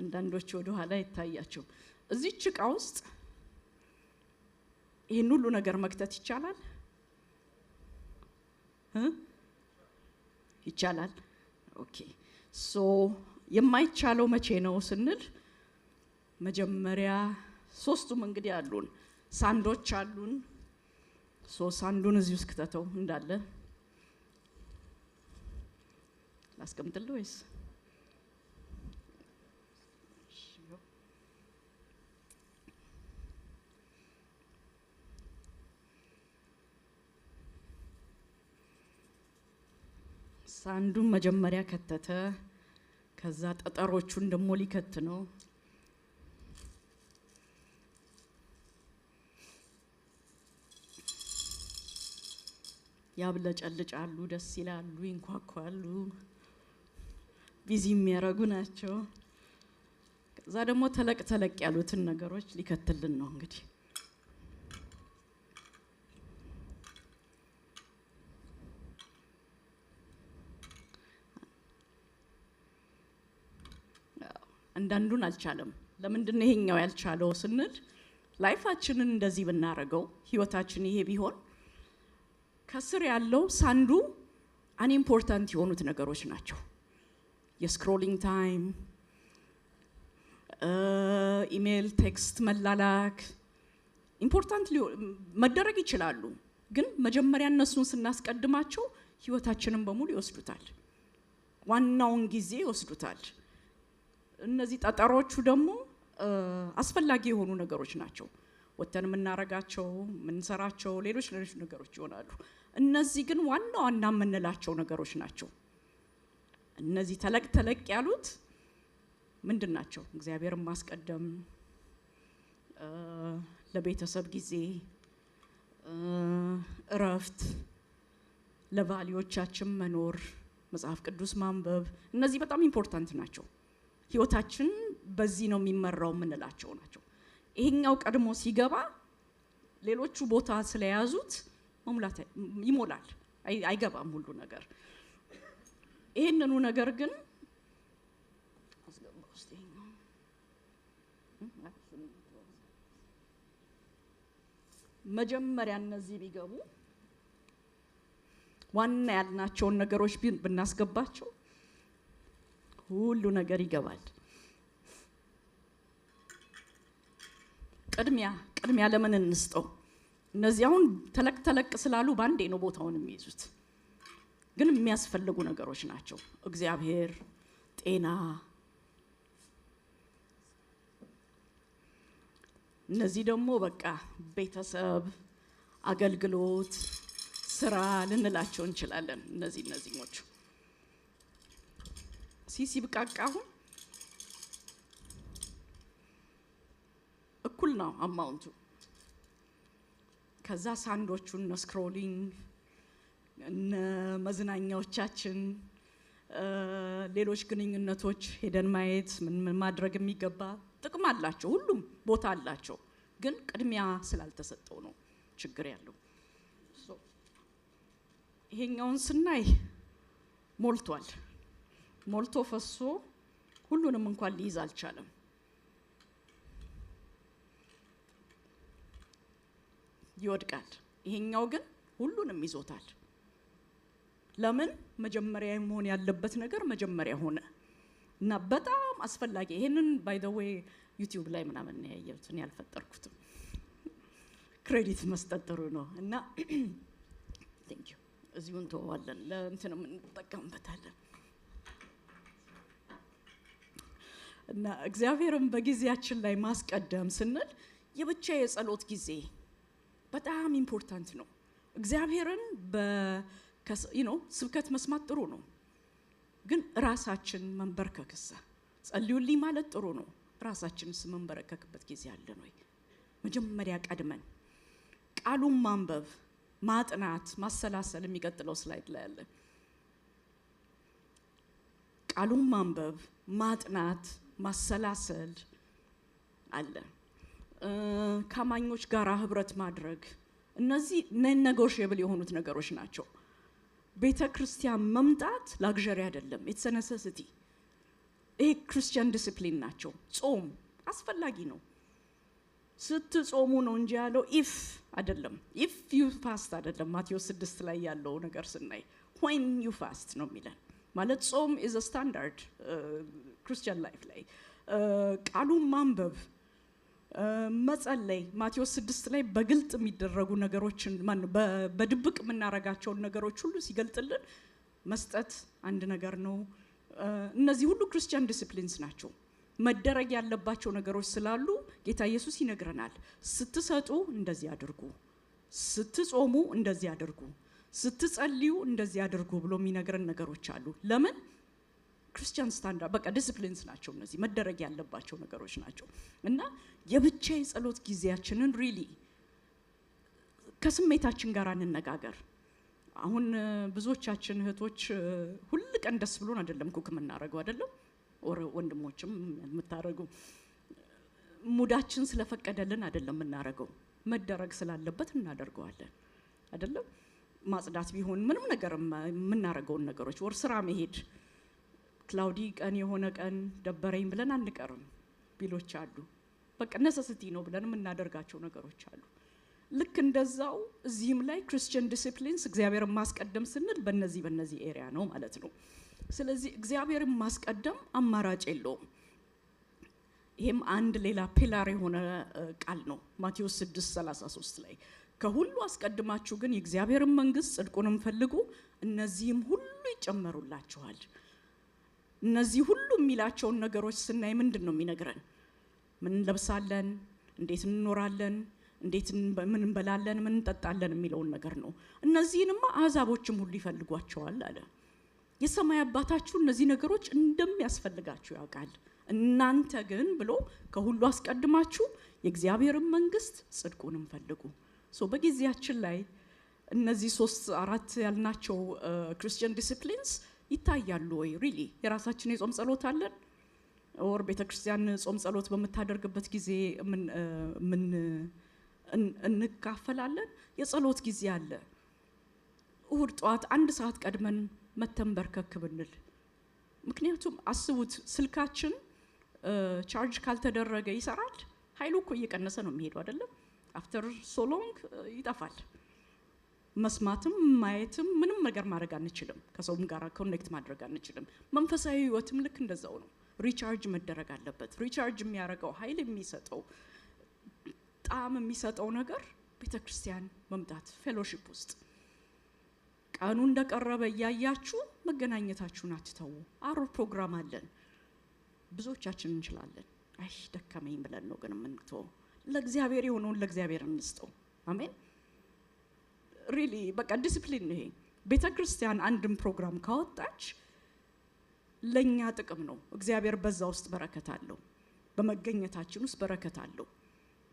አንዳንዶቹ ወደ ኋላ አይታያችሁ። እዚህ ጭቃ ውስጥ ይሄን ሁሉ ነገር መክተት ይቻላል? ይቻላል። ኦኬ ሶ የማይቻለው መቼ ነው ስንል መጀመሪያ ሶስቱም እንግዲህ አሉን፣ ሳንዶች አሉን። ሶ ሳንዱን እዚህ ውስጥ ከተተው እንዳለ ላስቀምጥልህ ወይስ ሳንዱን መጀመሪያ ከተተ። ከዛ ጠጠሮቹን ደሞ ሊከት ነው። ያብለጨልጫሉ፣ ደስ ይላሉ፣ ይንኳኳሉ፣ ቢዚ የሚያረጉ ናቸው። ከዛ ደግሞ ተለቅ ተለቅ ያሉትን ነገሮች ሊከትልን ነው እንግዲህ። አንዳንዱን አልቻለም። ለምንድን ነው ይሄኛው ያልቻለው ስንል ላይፋችንን እንደዚህ ብናረገው ህይወታችን ይሄ ቢሆን ከስር ያለው ሳንዱ አንኢምፖርታንት የሆኑት ነገሮች ናቸው። የስክሮሊንግ ታይም፣ ኢሜል፣ ቴክስት መላላክ ኢምፖርታንት መደረግ ይችላሉ። ግን መጀመሪያ እነሱን ስናስቀድማቸው ህይወታችንን በሙሉ ይወስዱታል፣ ዋናውን ጊዜ ይወስዱታል። እነዚህ ጠጠሮቹ ደግሞ አስፈላጊ የሆኑ ነገሮች ናቸው። ወተን የምናረጋቸው የምንሰራቸው ሌሎች ነገሮች ይሆናሉ። እነዚህ ግን ዋና ዋና የምንላቸው ነገሮች ናቸው። እነዚህ ተለቅ ተለቅ ያሉት ምንድን ናቸው? እግዚአብሔርን ማስቀደም፣ ለቤተሰብ ጊዜ፣ እረፍት፣ ለቫልዩዎቻችን መኖር፣ መጽሐፍ ቅዱስ ማንበብ፣ እነዚህ በጣም ኢምፖርታንት ናቸው። ህይወታችን በዚህ ነው የሚመራው የምንላቸው ናቸው። ይሄኛው ቀድሞ ሲገባ ሌሎቹ ቦታ ስለያዙት መሙላት ይሞላል፣ አይገባም ሁሉ ነገር። ይሄንኑ ነገር ግን መጀመሪያ እነዚህ ቢገቡ ዋና ያልናቸውን ነገሮች ብናስገባቸው ሁሉ ነገር ይገባል። ቅድሚያ ለምን እንስጠው? እነዚህ አሁን ተለቅ ተለቅ ስላሉ ባንዴ ነው ቦታውን የሚይዙት፣ ግን የሚያስፈልጉ ነገሮች ናቸው። እግዚአብሔር፣ ጤና፣ እነዚህ ደግሞ በቃ ቤተሰብ፣ አገልግሎት፣ ስራ ልንላቸው እንችላለን። እነዚህኞቹ ሲብቃቃ አሁን እኩል ነው አማውንቱ። ከዛ ሳንዶቹን እነ ስክሮሊንግ፣ እነ መዝናኛዎቻችን፣ ሌሎች ግንኙነቶች ሄደን ማየት ምን ማድረግ የሚገባ ጥቅም አላቸው። ሁሉም ቦታ አላቸው፣ ግን ቅድሚያ ስላልተሰጠው ነው ችግር ያለው። ይሄኛውን ስናይ ሞልቶ ፈሶ ሁሉንም እንኳን ሊይዝ አልቻለም። ይወድቃል። ይሄኛው ግን ሁሉንም ይዞታል። ለምን? መጀመሪያ መሆን ያለበት ነገር መጀመሪያ ሆነ እና በጣም አስፈላጊ። ይሄንን ባይ ዘ ዌይ ዩቲዩብ ላይ ምናምን ነው ያየሁት፣ እኔ አልፈጠርኩትም። ክሬዲት መስጠት ጥሩ ነው እና ቴንክ ዩ። እዚሁን ተዋለን ለእንትን እንጠቀምበታለን። እና እግዚአብሔርን በጊዜያችን ላይ ማስቀደም ስንል የብቻ የጸሎት ጊዜ በጣም ኢምፖርታንት ነው። እግዚአብሔርን ስብከት መስማት ጥሩ ነው፣ ግን ራሳችን መንበርከክሳ ጸልዩልኝ ማለት ጥሩ ነው። ራሳችንስ መንበረከክበት ጊዜ አለን ወይ? መጀመሪያ ቀድመን ቃሉን ማንበብ፣ ማጥናት፣ ማሰላሰል የሚቀጥለው ስላይድ ላይ አለ። ቃሉን ማንበብ፣ ማጥናት፣ ማሰላሰል አለ። ከአማኞች ጋር ህብረት ማድረግ፣ እነዚህ ነጎሽየብል የሆኑት ነገሮች ናቸው። ቤተ ክርስቲያን መምጣት ላግዠሪ አይደለም፣ ኢትስ ኔሴሲቲ። ይሄ ክርስቲያን ዲሲፕሊን ናቸው። ጾም አስፈላጊ ነው። ስትጾሙ ነው እንጂ ያለው ኢፍ አይደለም። ኢፍ ዩ ፋስት አይደለም። ማቴዎስ 6 ላይ ያለው ነገር ስናይ when you fast ነው የሚለን። ማለት ጾም is a standard ክርስቲያን ላይፍ ላይ ቃሉን ማንበብ መጸለይ ማቴዎስ 6 ላይ በግልጥ የሚደረጉ ነገሮችን በድብቅ የምናረጋቸውን ነገሮች ሁሉ ሲገልጥልን መስጠት አንድ ነገር ነው። እነዚህ ሁሉ ክርስቲያን ዲሲፕሊንስ ናቸው። መደረግ ያለባቸው ነገሮች ስላሉ ጌታ ኢየሱስ ይነግረናል። ስትሰጡ እንደዚህ አድርጉ፣ ስትጾሙ እንደዚህ አድርጉ፣ ስትጸልዩ እንደዚህ አድርጉ ብሎ የሚነግረን ነገሮች አሉ። ለምን? ክርስቲያን ስታንዳርድ በቃ ዲሲፕሊንስ ናቸው። እነዚህ መደረግ ያለባቸው ነገሮች ናቸው። እና የብቻ የጸሎት ጊዜያችንን ሪሊ ከስሜታችን ጋር እንነጋገር። አሁን ብዙዎቻችን እህቶች ሁሉ ቀን ደስ ብሎን አይደለም ኩክ የምናረገው አይደለም፣ ወንድሞችም የምታረጉ ሙዳችን ስለፈቀደልን አይደለም የምናረገው፣ መደረግ ስላለበት እናደርገዋለን አይደለም። ማጽዳት ቢሆን ምንም ነገር የምናረገውን ነገሮች ወር ስራ መሄድ ክላውዲ ቀን የሆነ ቀን ደበረኝ ብለን አንቀርም። ቢሎች አሉ በቃ ነሰሲቲ ነው ብለን የምናደርጋቸው ነገሮች አሉ። ልክ እንደዛው እዚህም ላይ ክርስቲያን ዲሲፕሊንስ እግዚአብሔርን ማስቀደም ስንል በእነዚህ ኤሪያ ነው ማለት ነው። ስለዚህ እግዚአብሔርን ማስቀደም አማራጭ የለውም። ይሄም አንድ ሌላ ፒላር የሆነ ቃል ነው። ማቴዎስ 6:33 ላይ ከሁሉ አስቀድማችሁ ግን የእግዚአብሔርን መንግስት ጽድቁንም ፈልጉ እነዚህም ሁሉ ይጨመሩላችኋል። እነዚህ ሁሉ የሚላቸውን ነገሮች ስናይ ምንድን ነው የሚነግረን? ምን እንለብሳለን፣ እንዴት እንኖራለን፣ እንዴት ምን እንበላለን፣ ምን እንጠጣለን የሚለውን ነገር ነው። እነዚህንማ አሕዛቦችም ሁሉ ይፈልጓቸዋል አለ። የሰማይ አባታችሁ እነዚህ ነገሮች እንደሚያስፈልጋችሁ ያውቃል። እናንተ ግን ብሎ ከሁሉ አስቀድማችሁ የእግዚአብሔርን መንግስት ጽድቁንም ፈልጉ። በጊዜያችን ላይ እነዚህ 3-4 ያልናቸው ክርስቲያን ዲሲፕሊንስ ይታያሉ ወይ? ሪሊ የራሳችን የጾም ጸሎት አለን? ኦር ቤተክርስቲያን ጾም ጸሎት በምታደርግበት ጊዜ ምን እንካፈላለን? የጸሎት ጊዜ አለ። እሁድ ጠዋት 1 ሰዓት ቀድመን መተንበርከክ ብንል፣ ምክንያቱም አስቡት ስልካችን ቻርጅ ካልተደረገ ይሰራል? ኃይሉ እኮ እየቀነሰ ነው የሚሄደው አይደለም? አፍተር ሶ ሎንግ ይጠፋል። መስማትም ማየትም ምንም ነገር ማድረግ አንችልም። ከሰውም ጋር ኮኔክት ማድረግ አንችልም። መንፈሳዊ ህይወትም ልክ እንደዛው ነው። ሪቻርጅ መደረግ አለበት። ሪቻርጅ የሚያደርገው ኃይል የሚሰጠው ጣዕም የሚሰጠው ነገር ቤተክርስቲያን መምጣት፣ ፌሎሺፕ ውስጥ ቀኑ እንደቀረበ እያያችሁ መገናኘታችሁን አትተው። አሮር ፕሮግራም አለን። ብዙዎቻችን እንችላለን። አይ ደከመኝ ብለን ነው ግን የምንተው። ለእግዚአብሔር የሆነውን ለእግዚአብሔር እንስጠው። አሜን። ሪሊ በቃ ዲሲፕሊን ነው ይሄ። ቤተክርስቲያን አንድም ፕሮግራም ካወጣች ለኛ ጥቅም ነው። እግዚአብሔር በዛ ውስጥ በረከት አለው። በመገኘታችን ውስጥ በረከት አለው።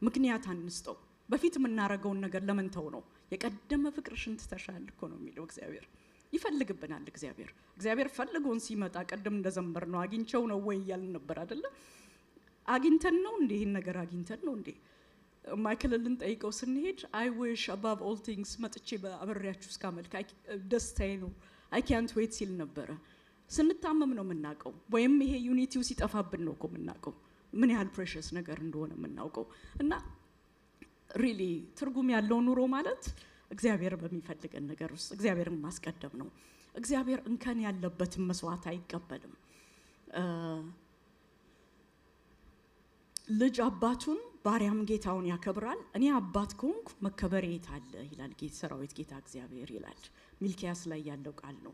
ምክንያት አንስጠው። በፊት የምናረገውን ነገር ለምን ተው ነው? የቀደመ ፍቅርሽን ትተሻል እኮ ነው የሚለው እግዚአብሔር። ይፈልግብናል እግዚአብሔር ፈልጎን ሲመጣ ቀደም እንደዘመር ነው አግኝቸው ነው ወይ ያልን ነበር አይደለ? አግኝተን ነው እንዴ? ይሄን ነገር አግኝተን ነው እንዴ? ማይክልን ጠይቀው ስንሄድ I wish above all things መጥቼ በአብሬያችሁ እስካመልክ ደስታዬ ነው I can't wait ሲል ነበረ። ስንታመም ነው የምናውቀው፣ ወይም ይሄ ዩኒቲው ሲጠፋብን ነው እኮ የምናውቀው ምን ያህል ፕሬሸስ ነገር እንደሆነ የምናውቀው። እና ሪሊ ትርጉም ያለው ኑሮ ማለት እግዚአብሔር በሚፈልገን ነገር ውስጥ እግዚአብሔርን ማስቀደም ነው። እግዚአብሔር እንከን ያለበትን መስዋዕት አይቀበልም። ልጅ አባቱን ባሪያም ጌታውን ያከብራል። እኔ አባት ከሆንኩ መከበሬ የት አለ ይላል ሰራዊት ጌታ እግዚአብሔር ይላል። ሚልኪያስ ላይ ያለው ቃል ነው።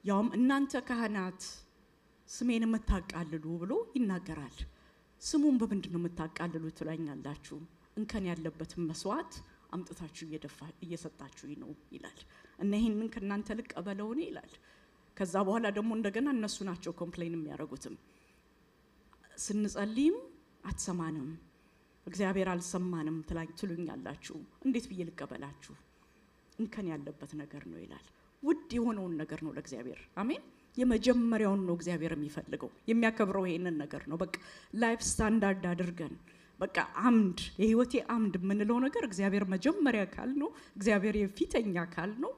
ያውም እናንተ ካህናት ስሜን የምታቃልሉ ብሎ ይናገራል። ስሙን በምንድን ነው የምታቃልሉት ትላኛላችሁ? እንከን ያለበትን መስዋዕት አምጥታችሁ እየሰጣችሁ ነው ይላል። እና ይሄንን ከናንተ ልቀበለው ነው ይላል። ከዛ በኋላ ደግሞ እንደገና እነሱ ናቸው ኮምፕሌን የሚያደርጉትም። ስንጸልይም አትሰማንም፣ እግዚአብሔር አልሰማንም ትሉኛላችሁ። እንዴት ብዬ ልቀበላችሁ? እንከን ያለበት ነገር ነው ይላል። ውድ የሆነውን ነገር ነው ለእግዚአብሔር። አሜን። የመጀመሪያውን ነው እግዚአብሔር የሚፈልገው፣ የሚያከብረው ይሄንን ነገር ነው። በቃ ላይፍ ስታንዳርድ አድርገን በቃ አምድ የህይወቴ አምድ የምንለው ነገር እግዚአብሔር መጀመሪያ ካል ነው፣ እግዚአብሔር የፊተኛ ካል ነው።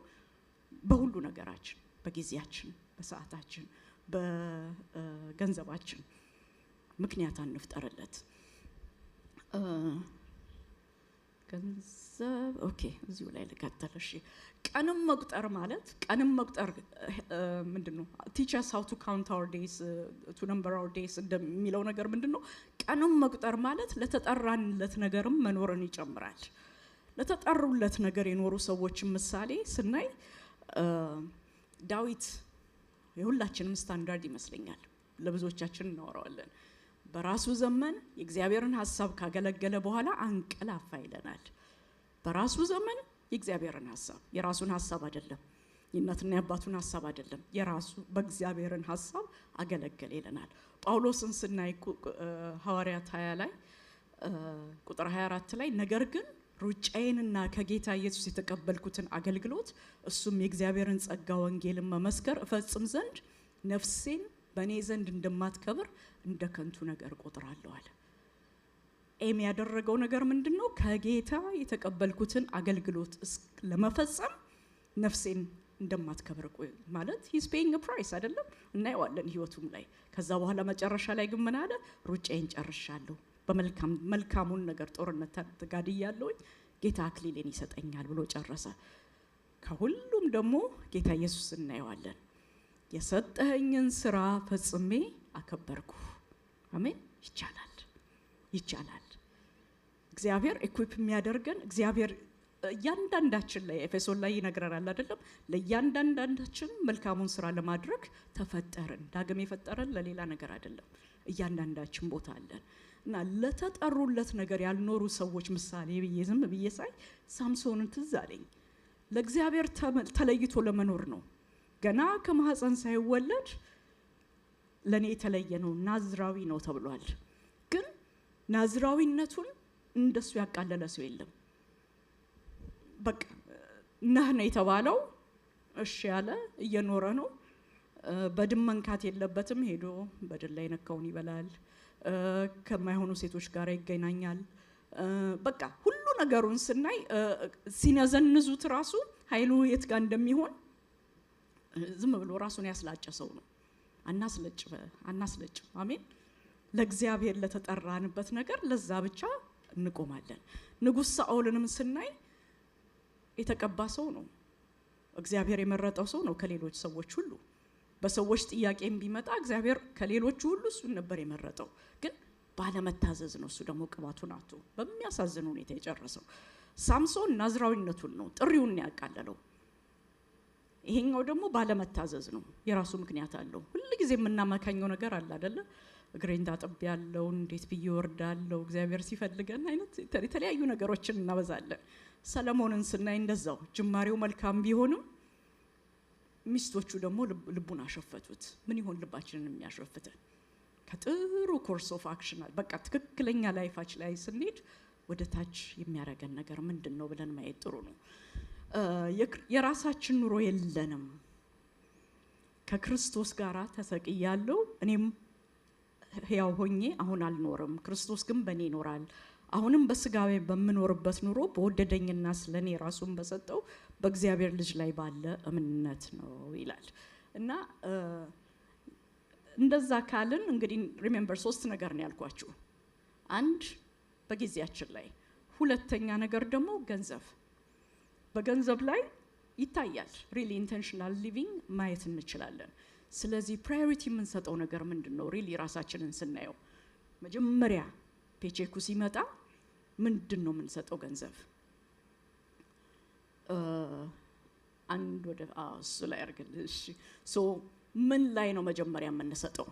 በሁሉ ነገራችን፣ በጊዜያችን፣ በሰዓታችን፣ በገንዘባችን ምክንያት አንፍጠርለት። ገንዘብ ኦኬ እዚሁ ላይ ልቀጥል። እሺ ቀንም መቁጠር ማለት ቀንም መቁጠር ምንድነው? teach us how to count our days to number our days እንደሚለው ነገር ምንድነው? ቀንም መቁጠር ማለት ለተጠራንለት ነገርም መኖርን ይጨምራል። ለተጠሩለት ነገር የኖሩ ሰዎች ምሳሌ ስናይ ዳዊት የሁላችንም ስታንዳርድ ይመስለኛል፣ ለብዙዎቻችን እናወራዋለን። በራሱ ዘመን የእግዚአብሔርን ሐሳብ ካገለገለ በኋላ አንቀላፋ ይለናል። በራሱ ዘመን የእግዚአብሔርን ሐሳብ የራሱን ሐሳብ አይደለም፣ የእናትና የአባቱን ሐሳብ አይደለም፣ የራሱ በእግዚአብሔርን ሐሳብ አገለገለ ይለናል። ጳውሎስን ስናይ ሐዋርያት 20 ላይ ቁጥር 24 ላይ ነገር ግን ሩጫዬንና ከጌታ ኢየሱስ የተቀበልኩትን አገልግሎት እሱም የእግዚአብሔርን ጸጋ ወንጌልን መመስከር እፈጽም ዘንድ ነፍሴን በእኔ ዘንድ እንደማትከብር እንደ ከንቱ ነገር ቆጥራለሁ አለ። ያደረገው ነገር ምንድነው? ከጌታ የተቀበልኩትን አገልግሎት ለመፈጸም ነፍሴን እንደማትከብር ማለት he's paying a price አይደለም? እናየዋለን ህይወቱም ላይ። ከዛ በኋላ መጨረሻ ላይ ግን ምን አለ? ሩጫዬን ጨርሻለሁ፣ መልካሙን ነገር ጦርነት ተጋድያለሁ፣ ጌታ አክሊሌን ይሰጠኛል ብሎ ጨረሰ። ከሁሉም ደግሞ ጌታ ኢየሱስ እናየዋለን። የሰጠኸኝን ስራ ፈጽሜ አከበርኩ። አሜን። ይቻላል። እግዚአብሔር ኢኩዊፕ የሚያደርገን እግዚአብሔር እያንዳንዳችን ላይ ኤፌሶን ላይ ይነግረናል አይደለም? ለእያንዳንዳችን መልካሙን ስራ ለማድረግ ተፈጠርን። ዳግም የፈጠረን ለሌላ ነገር አይደለም። እያንዳንዳችን ቦታ አለን እና ለተጠሩለት ነገር ያልኖሩ ሰዎች ምሳሌ ዝም ብዬ ሳይ ሳምሶንን ትዝ አለኝ። ለእግዚአብሔር ተለይቶ ለመኖር ነው። ገና ከማህፀን ሳይወለድ ለኔ የተለየ ነው፣ ናዝራዊ ነው ተብሏል። ግን ናዝራዊነቱን እንደሱ ያቃለለ ሰው የለም። በቃ ነህ ነው የተባለው፣ እሺ ያለ እየኖረ ነው። በድን መንካት የለበትም፣ ሄዶ በድን ላይ ነካውን ይበላል፣ ከማይሆኑ ሴቶች ጋር ይገናኛል። በቃ ሁሉ ነገሩን ስናይ ሲነዘንዙት ራሱ ኃይሉ የት ጋር እንደሚሆን ዝም ብሎ ራሱን ያስላጨ ሰው ነው። አናስለጭ። አሜን። ለእግዚአብሔር ለተጠራንበት ነገር ለዛ ብቻ እንቆማለን። ንጉስ ሳኦልንም ስናይ የተቀባ ሰው ነው፣ እግዚአብሔር የመረጠው ሰው ነው ከሌሎች ሰዎች ሁሉ። በሰዎች ጥያቄም ቢመጣ እግዚአብሔር ከሌሎች ሁሉ እሱን ነበር የመረጠው። ግን ባለመታዘዝ ነው እሱ ደግሞ ቅባቱን አጥቶ በሚያሳዝን ሁኔታ የጨረሰው። ሳምሶን ናዝራዊነቱን ነው ጥሪውን ያቃለለው። ይሄኛው ደግሞ ባለመታዘዝ ነው። የራሱ ምክንያት አለው። ሁሉ ጊዜ የምናመካኘው ነገር አለ አይደለ? እግሬን ታጥብ ያለው እንዴት ብዬ ወርዳለሁ እግዚአብሔር ሲፈልገን አይነት የተለያዩ ነገሮችን እናበዛለን። ሰለሞንን ስናይ እንደዛው ጅማሬው መልካም ቢሆንም ሚስቶቹ ደግሞ ልቡን አሸፈቱት። ምን ይሆን ልባችንን የሚያሸፍተን? ከጥሩ ኮርስ ኦፍ አክሽን በቃ ትክክለኛ ላይፋች ላይ ስንሄድ ወደ ታች የሚያረገን ነገር ምንድነው ብለን ማየት ጥሩ ነው። የራሳችን ኑሮ የለንም። ከክርስቶስ ጋር ተሰቅያለሁ። እኔም ሕያው ሆኜ አሁን አልኖርም፣ ክርስቶስ ግን በእኔ ይኖራል። አሁንም በስጋዬ በምኖርበት ኑሮ በወደደኝና ስለኔ ራሱን በሰጠው በእግዚአብሔር ልጅ ላይ ባለ እምነት ነው ይላል። እና እንደዛ ካልን እንግዲህ ሪሜምበር 3 ነገር ነው ያልኳችሁ። አንድ በጊዜያችን ላይ፣ ሁለተኛ ነገር ደግሞ ገንዘብ። በገንዘብ ላይ ይታያል። ሪሊ ኢንቴንሽናል ሊቪንግ ማየት እንችላለን። ስለዚህ ፕራዮሪቲ የምንሰጠው ነገር ምንድነው? ሪሊ ራሳችንን ስናየው መጀመሪያ ፔቼኩ ሲመጣ ምንድነው የምንሰጠው ገንዘብ? አንድ ወደ እሱ ላይ አርግልሽ። ሶ ምን ላይ ነው መጀመሪያ የምንሰጠው?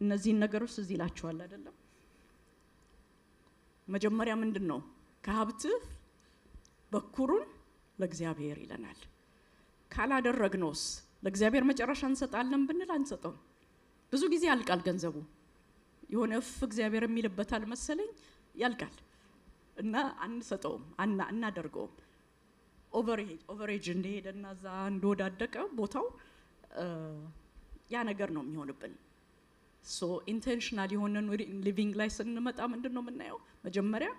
እነዚህን ነገሮች እዚህ ላችኋል አይደለም? መጀመሪያ ምንድነው? ከሀብትህ በኩሩን ለእግዚአብሔር ይለናል። ካላደረግነውስ ለእግዚአብሔር መጨረሻ እንሰጣለን ብንል አንሰጠው። ብዙ ጊዜ ያልቃል ገንዘቡ። የሆነ እግዚአብሔር የሚልበታል መሰለኝ ያልቃል እና አንሰጠውም፣ እናደርገውም። ኦቨሬጅ እንደሄደና ዛ እንደወዳደቀ ቦታው ያ ነገር ነው የሚሆንብን። ሶ ኢንቴንሽናል የሆነ ሊቪንግ ላይ ስንመጣ ምንድነው የምናየው? መጀመሪያ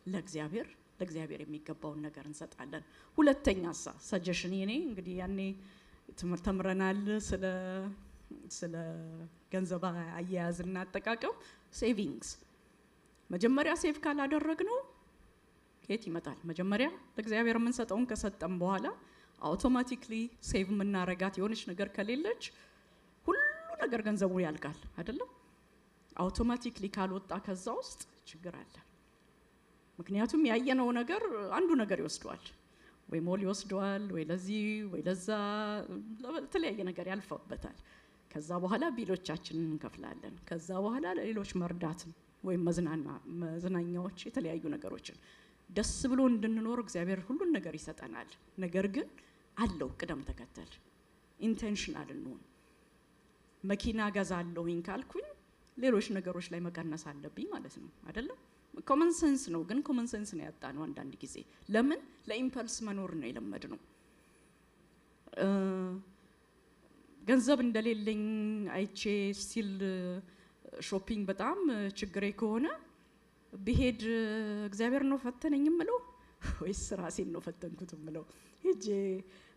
ለእግዚአብሔር የሚገባውን ነገር እንሰጣለን። ሁለተኛ ሰጀሽን የኔ እንግዲህ ያኔ ትምህርት ተምረናል ስለ ስለ ገንዘብ አያያዝና አጠቃቀም ሴቪንግስ መጀመሪያ ሴቭ ካላደረግነው ከየት ይመጣል? መጀመሪያ ለእግዚአብሔር የምንሰጠውን ከሰጠን በኋላ አውቶማቲክሊ ሴቭ የምናረጋት የሆነች ነገር ከሌለች ሁሉ ነገር ገንዘቡ ያልቃል አይደለም? አውቶማቲክሊ ካልወጣ ከዛ ውስጥ ችግር አለ። ምክንያቱም ያየነው ነገር አንዱ ነገር ይወስደዋል፣ ወይ ሞል ይወስደዋል፣ ወይ ለዚህ ወይ ለዛ ለተለያየ ነገር ያልፈበታል። ከዛ በኋላ ቢሎቻችንን እንከፍላለን። ከዛ በኋላ ለሌሎች መርዳት ወይም መዝናኛዎች የተለያዩ ነገሮችን ደስ ብሎ እንድንኖር እግዚአብሔር ሁሉን ነገር ይሰጠናል። ነገር ግን አለው ቅደም ተከተል። ኢንቴንሽናል እንሁን። መኪና ገዛለሁኝ ካልኩኝ ሌሎች ነገሮች ላይ መቀነስ አለብኝ ማለት ነው አይደለም? ኮመን ሴንስ ነው፣ ግን ኮመን ሴንስ ነው ያጣነው አንዳንድ ጊዜ። ለምን? ለኢምፐልስ መኖር ነው የለመድነው። ገንዘብ እንደሌለኝ አይቼ ስቲል ሾፒንግ በጣም ችግሬ ከሆነ ብሄድ እግዚአብሔር ነው ፈተነኝ የምለው ወይስ ራሴን ነው ፈተንኩት የምለው? ሄጄ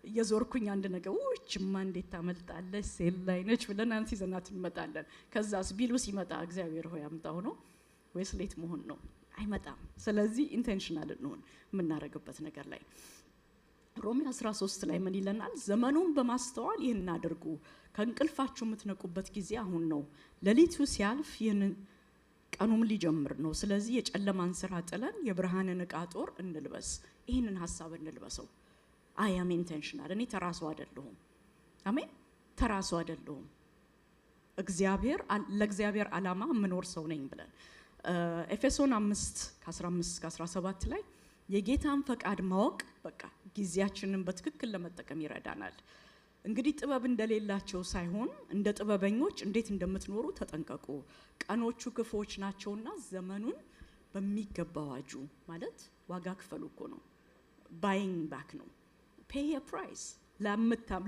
እየዞርኩኝ አንድ ነገር እችማ እንዴት ታመልጣለች ሴል ላይ ነች ብለን አንሲ ዘናት እንመጣለን። ከዛስ ቢሉ ሲመጣ እግዚአብሔር ሆይ አምጣው ነው ወይስ ሌት መሆን ነው? አይመጣም። ስለዚህ ኢንቴንሽናል እንሆን የምናደርግበት ነገር ላይ። ሮሜ 13 ላይ ምን ይለናል? ዘመኑን በማስተዋል ይህን አድርጉ፣ ከእንቅልፋችሁ የምትነቁበት ጊዜ አሁን ነው፣ ሌሊቱ ሲያልፍ ይህንን ቀኑም ሊጀምር ነው። ስለዚህ የጨለማን ስራ ጥለን የብርሃንን ዕቃ ጦር እንልበስ። ይህንን ሀሳብ እንልበሰው። አይ አም ኢንቴንሽናል። እኔ ተራሱ አይደለሁም። አሜን። ተራሱ አይደለሁም። ለእግዚአብሔር ዓላማ የምኖር ሰው ነኝ ብለን ኤፌሶን 5:15-17 ላይ የጌታን ፈቃድ ማወቅ በቃ ጊዜያችንን በትክክል ለመጠቀም ይረዳናል። እንግዲህ ጥበብ እንደሌላቸው ሳይሆን እንደ ጥበበኞች እንዴት እንደምትኖሩ ተጠንቀቁ። ቀኖቹ ክፉዎች ናቸውና ዘመኑን በሚገባ ዋጁ። ማለት ዋጋ ክፈሉ እኮ ነው። ባይንግ ባክ ነው። ፔይ አ ፕራይስ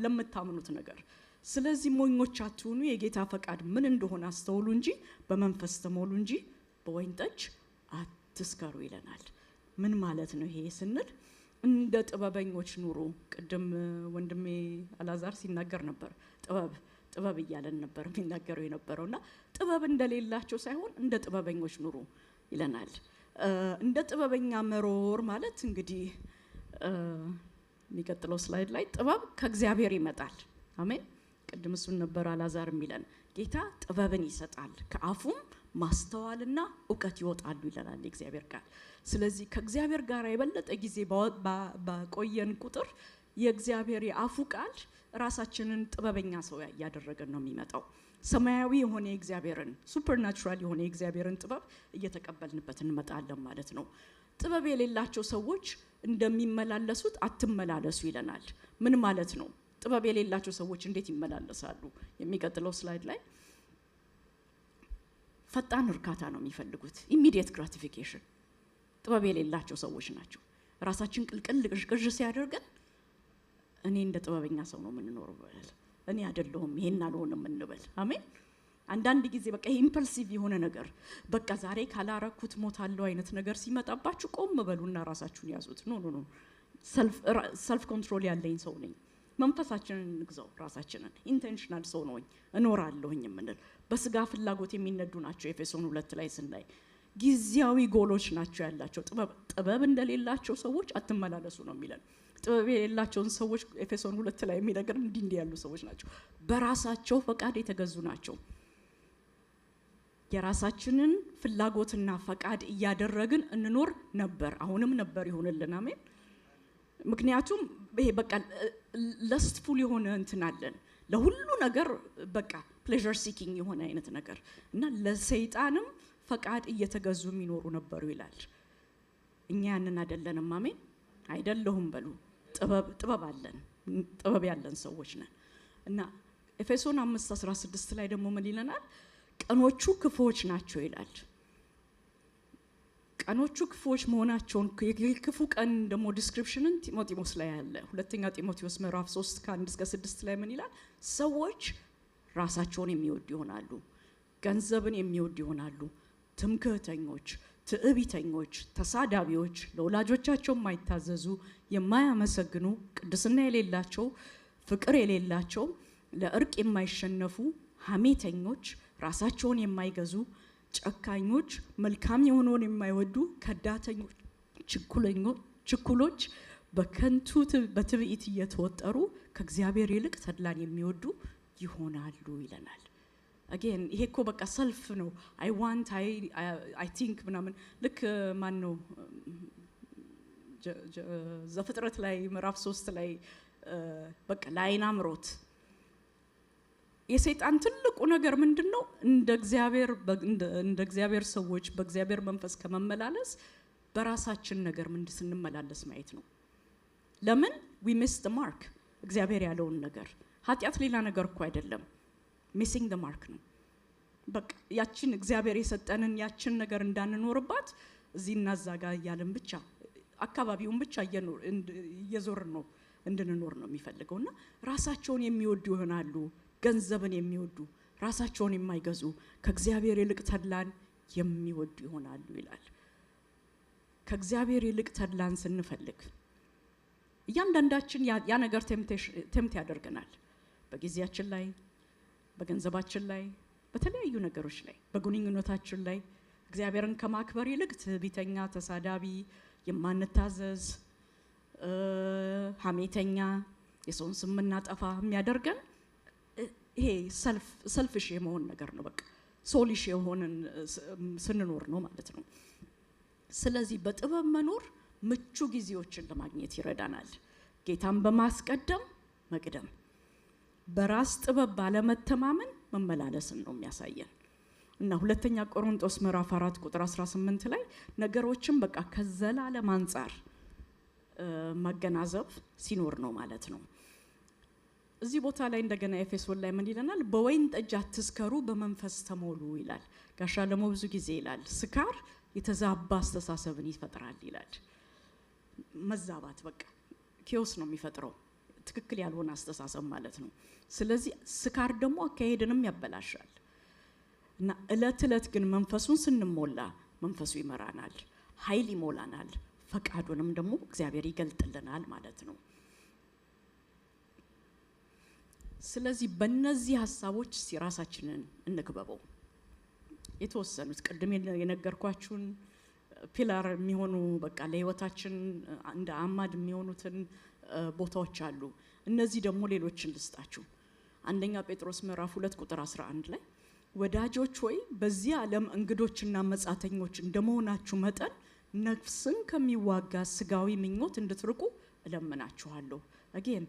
ለምታምኑት ነገር። ስለዚህ ሞኞች አትሁኑ፣ የጌታ ፈቃድ ምን እንደሆነ አስተውሉ እንጂ በመንፈስ ተሞሉ እንጂ በወይን ጠጅ አትስከሩ ይለናል። ምን ማለት ነው ይሄ ስንል እንደ ጥበበኞች ኑሩ። ቅድም ወንድሜ አላዛር ሲናገር ነበር። ጥበብ እያለን ነበር የሚናገረው የነበረውና ጥበብ እንደሌላቸው ሳይሆን እንደ ጥበበኞች ኑሩ ይለናል። እንደ ጥበበኛ መሮር ማለት እንግዲህ የሚቀጥለው ስላይድ ላይ ጥበብ ከእግዚአብሔር ይመጣል። አሜን። ቅድም እሱን ነበር አላዛር የሚለን። ጌታ ጥበብን ይሰጣል፣ ከአፉም ማስተዋልና እውቀት ይወጣሉ ይለናል የእግዚአብሔር ቃል። ስለዚህ ከእግዚአብሔር ጋር የበለጠ ጊዜ ባቆየን ቁጥር የእግዚአብሔር የአፉ ቃል ራሳችንን ጥበበኛ ሰው ያደረገን ነው የሚመጣው። ሰማያዊ የሆነ የእግዚአብሔርን ሱፐርናቹራል የሆነ የእግዚአብሔርን ጥበብ እየተቀበልንበት እንመጣለን ማለት ነው። ጥበብ የሌላቸው ሰዎች እንደሚመላለሱት አትመላለሱ ይለናል። ምን ማለት ነው? ጥበብ የሌላቸው ሰዎች እንዴት ይመላለሳሉ? የሚቀጥለው ስላይድ ላይ ፈጣን እርካታ ነው የሚፈልጉት። ኢሚዲየት ግራቲፊኬሽን ጥበብ የሌላቸው ሰዎች ናቸው። ራሳችን ቅልቅል ቅዥቅዥ ሲያደርገን እኔ እንደ ጥበበኛ ሰው ነው የምንኖረው በል፣ እኔ አይደለሁም ይሄን አልሆንም እንበል። አሜን። አንዳንድ ጊዜ በቃ ኢምፐልሲቭ የሆነ ነገር በቃ ዛሬ ካላረኩት ሞታለሁ አይነት ነገር ሲመጣባችሁ ቆም በሉና ራሳችሁን ያዙት። ኖ ሰልፍ ኮንትሮል ያለኝ ሰው ነኝ። መንፈሳችንን እንግዛው ራሳችንን። ኢንቴንሽናል ሰው ነኝ እኖራለሁኝ የምንል በስጋ ፍላጎት የሚነዱ ናቸው። ኤፌሶን 2 ላይ ስናይ ጊዜያዊ ጎሎች ናቸው ያላቸው። ጥበብ እንደሌላቸው ሰዎች አትመላለሱ ነው የሚለን። ጥበብ የሌላቸውን ሰዎች ኤፌሶን 2 ላይ የሚነገር እንዲህ ያሉ ሰዎች ናቸው። በራሳቸው ፈቃድ የተገዙ ናቸው። የራሳችንን ፍላጎትና ፈቃድ እያደረግን እንኖር ነበር፣ አሁንም ነበር ይሆንልን። አሜን። ምክንያቱም ይሄ በቃ ለስትፉል የሆነ እንትን አለን ለሁሉ ነገር በቃ ፕሌዠር ሲኪንግ የሆነ አይነት ነገር እና ለሰይጣንም ፈቃድ እየተገዙ የሚኖሩ ነበሩ ይላል። እኛ ያንን አይደለንም። አሜን። አይደለሁም በሉ። ጥበብ አለን፣ ጥበብ ያለን ሰዎች ነን። እና ኤፌሶን 5:16 ላይ ደግሞ ምን ይለናል? ቀኖቹ ክፉዎች ናቸው ይላል። ቀኖቹ ክፉዎች መሆናቸውን የክፉ ቀን ደግሞ ዲስክሪፕሽንን ጢሞቴዎስ ላይ አለ። ሁለተኛ ጢሞቴዎስ ምዕራፍ 3:1-6 ላይ ምን ይላል? ሰዎች ራሳቸውን የሚወዱ ይሆናሉ፣ ገንዘብን የሚወዱ ይሆናሉ፣ ትምክህተኞች፣ ትዕቢተኞች፣ ተሳዳቢዎች፣ ለወላጆቻቸው የማይታዘዙ፣ የማያመሰግኑ፣ ቅድስና የሌላቸው፣ ፍቅር የሌላቸው፣ ለእርቅ የማይሸነፉ ሐሜተኞች፣ ራሳቸውን የማይገዙ ጨካኞች፣ መልካም የሆነውን የማይወዱ ከዳተኞች፣ ችኩሎች፣ በከንቱ በትዕቢት እየተወጠሩ ከእግዚአብሔር ይልቅ ተድላን የሚወዱ ይሆናሉ ይለናል። again ይሄ እኮ በቃ ሰልፍ ነው። I think ምናምን ልክ ማን ነው ዘፍጥረት ላይ ምዕራፍ 3 ላይ በቃ ለዓይን አምሮት የሰይጣን ትልቁ ነገር ምንድነው? እንደ እግዚአብሔር ሰዎች በእግዚአብሔር መንፈስ ከመመላለስ በራሳችን ነገር ምን ስንመላለስ ማየት ነው። ለምን we miss the mark? እግዚአብሔር ያለውን ነገር ኃጢአት ሌላ ነገር እኮ አይደለም፣ missing the mark ነው። በቃ ያችን እግዚአብሔር የሰጠንን ያችን ነገር እንዳንኖርባት እዚህና እዛ ጋር ያለን ብቻ አካባቢውን ብቻ እየዞርን ነው እንድንኖር ነው የሚፈልገውና ራሳቸውን የሚወዱ ይሆናሉ፣ ገንዘብን የሚወዱ፣ ራሳቸውን የማይገዙ፣ ከእግዚአብሔር ይልቅ ተድላን የሚወዱ ይሆናሉ ይላል። ከእግዚአብሔር ይልቅ ተድላን ስንፈልግ እያንዳንዳችን ያ ነገር ቴምፕት ያደርገናል። በጊዜያችን ላይ፣ በገንዘባችን ላይ፣ በተለያዩ ነገሮች ላይ፣ በግንኙነታችን ላይ እግዚአብሔርን ከማክበር ይልቅ ትዕቢተኛ፣ ተሳዳቢ፣ የማንታዘዝ፣ ሐሜተኛ፣ የሰውን ስም እናጠፋ የሚያደርገን ይሄ ሰልፍሽ የመሆን ነገር ነው። በቃ ሶሊሽ የሆነን ስንኖር ነው ማለት ነው። ስለዚህ በጥበብ መኖር ምቹ ጊዜዎችን ለማግኘት ይረዳናል። ጌታን በማስቀደም መቅደም፣ በራስ ጥበብ ባለመተማመን መመላለስን ነው የሚያሳየን እና ሁለተኛ ቆሮንቶስ ምዕራፍ 4 ቁጥር 18 ላይ ነገሮችን በቃ ከዘላለም አንፃር መገናዘብ ሲኖር ነው ማለት ነው። እዚህ ቦታ ላይ እንደገና ኤፌሶን ላይ ምን ይለናል? በወይን ጠጅ አትስከሩ በመንፈስ ተሞሉ ይላል። ጋሻ ለሞ ብዙ ጊዜ ይላል ስካር የተዛባ አስተሳሰብን ይፈጥራል ይላል። መዛባት በቃ ኪዮስ ነው የሚፈጥረው፣ ትክክል ያልሆነ አስተሳሰብ ማለት ነው። ስለዚህ ስካር ደግሞ አካሄድንም ያበላሻል እና እለት ግን መንፈሱን ስንሞላ መንፈሱ ይመራናል፣ ኃይል ይሞላናል፣ ፈቃዱንም ደግሞ እግዚአብሔር ይገልጥልናል ማለት ነው። ስለዚህ በእነዚህ ሐሳቦች ራሳችንን እንክበበው። የተወሰኑት ቅድም የነገርኳችሁን ፒላር የሚሆኑ በቃ ለህይወታችን እንደ አማድ የሚሆኑትን ቦታዎች አሉ። እነዚህ ደግሞ ሌሎችን ልስጣችሁ። አንደኛ ጴጥሮስ ምዕራፍ 2 ቁጥር 11 ላይ ወዳጆች ሆይ በዚህ ዓለም እንግዶችና መጻተኞች እንደመሆናችሁ መጠን ነፍስን ከሚዋጋ ስጋዊ ምኞት እንድትርቁ እለምናችኋለሁ። again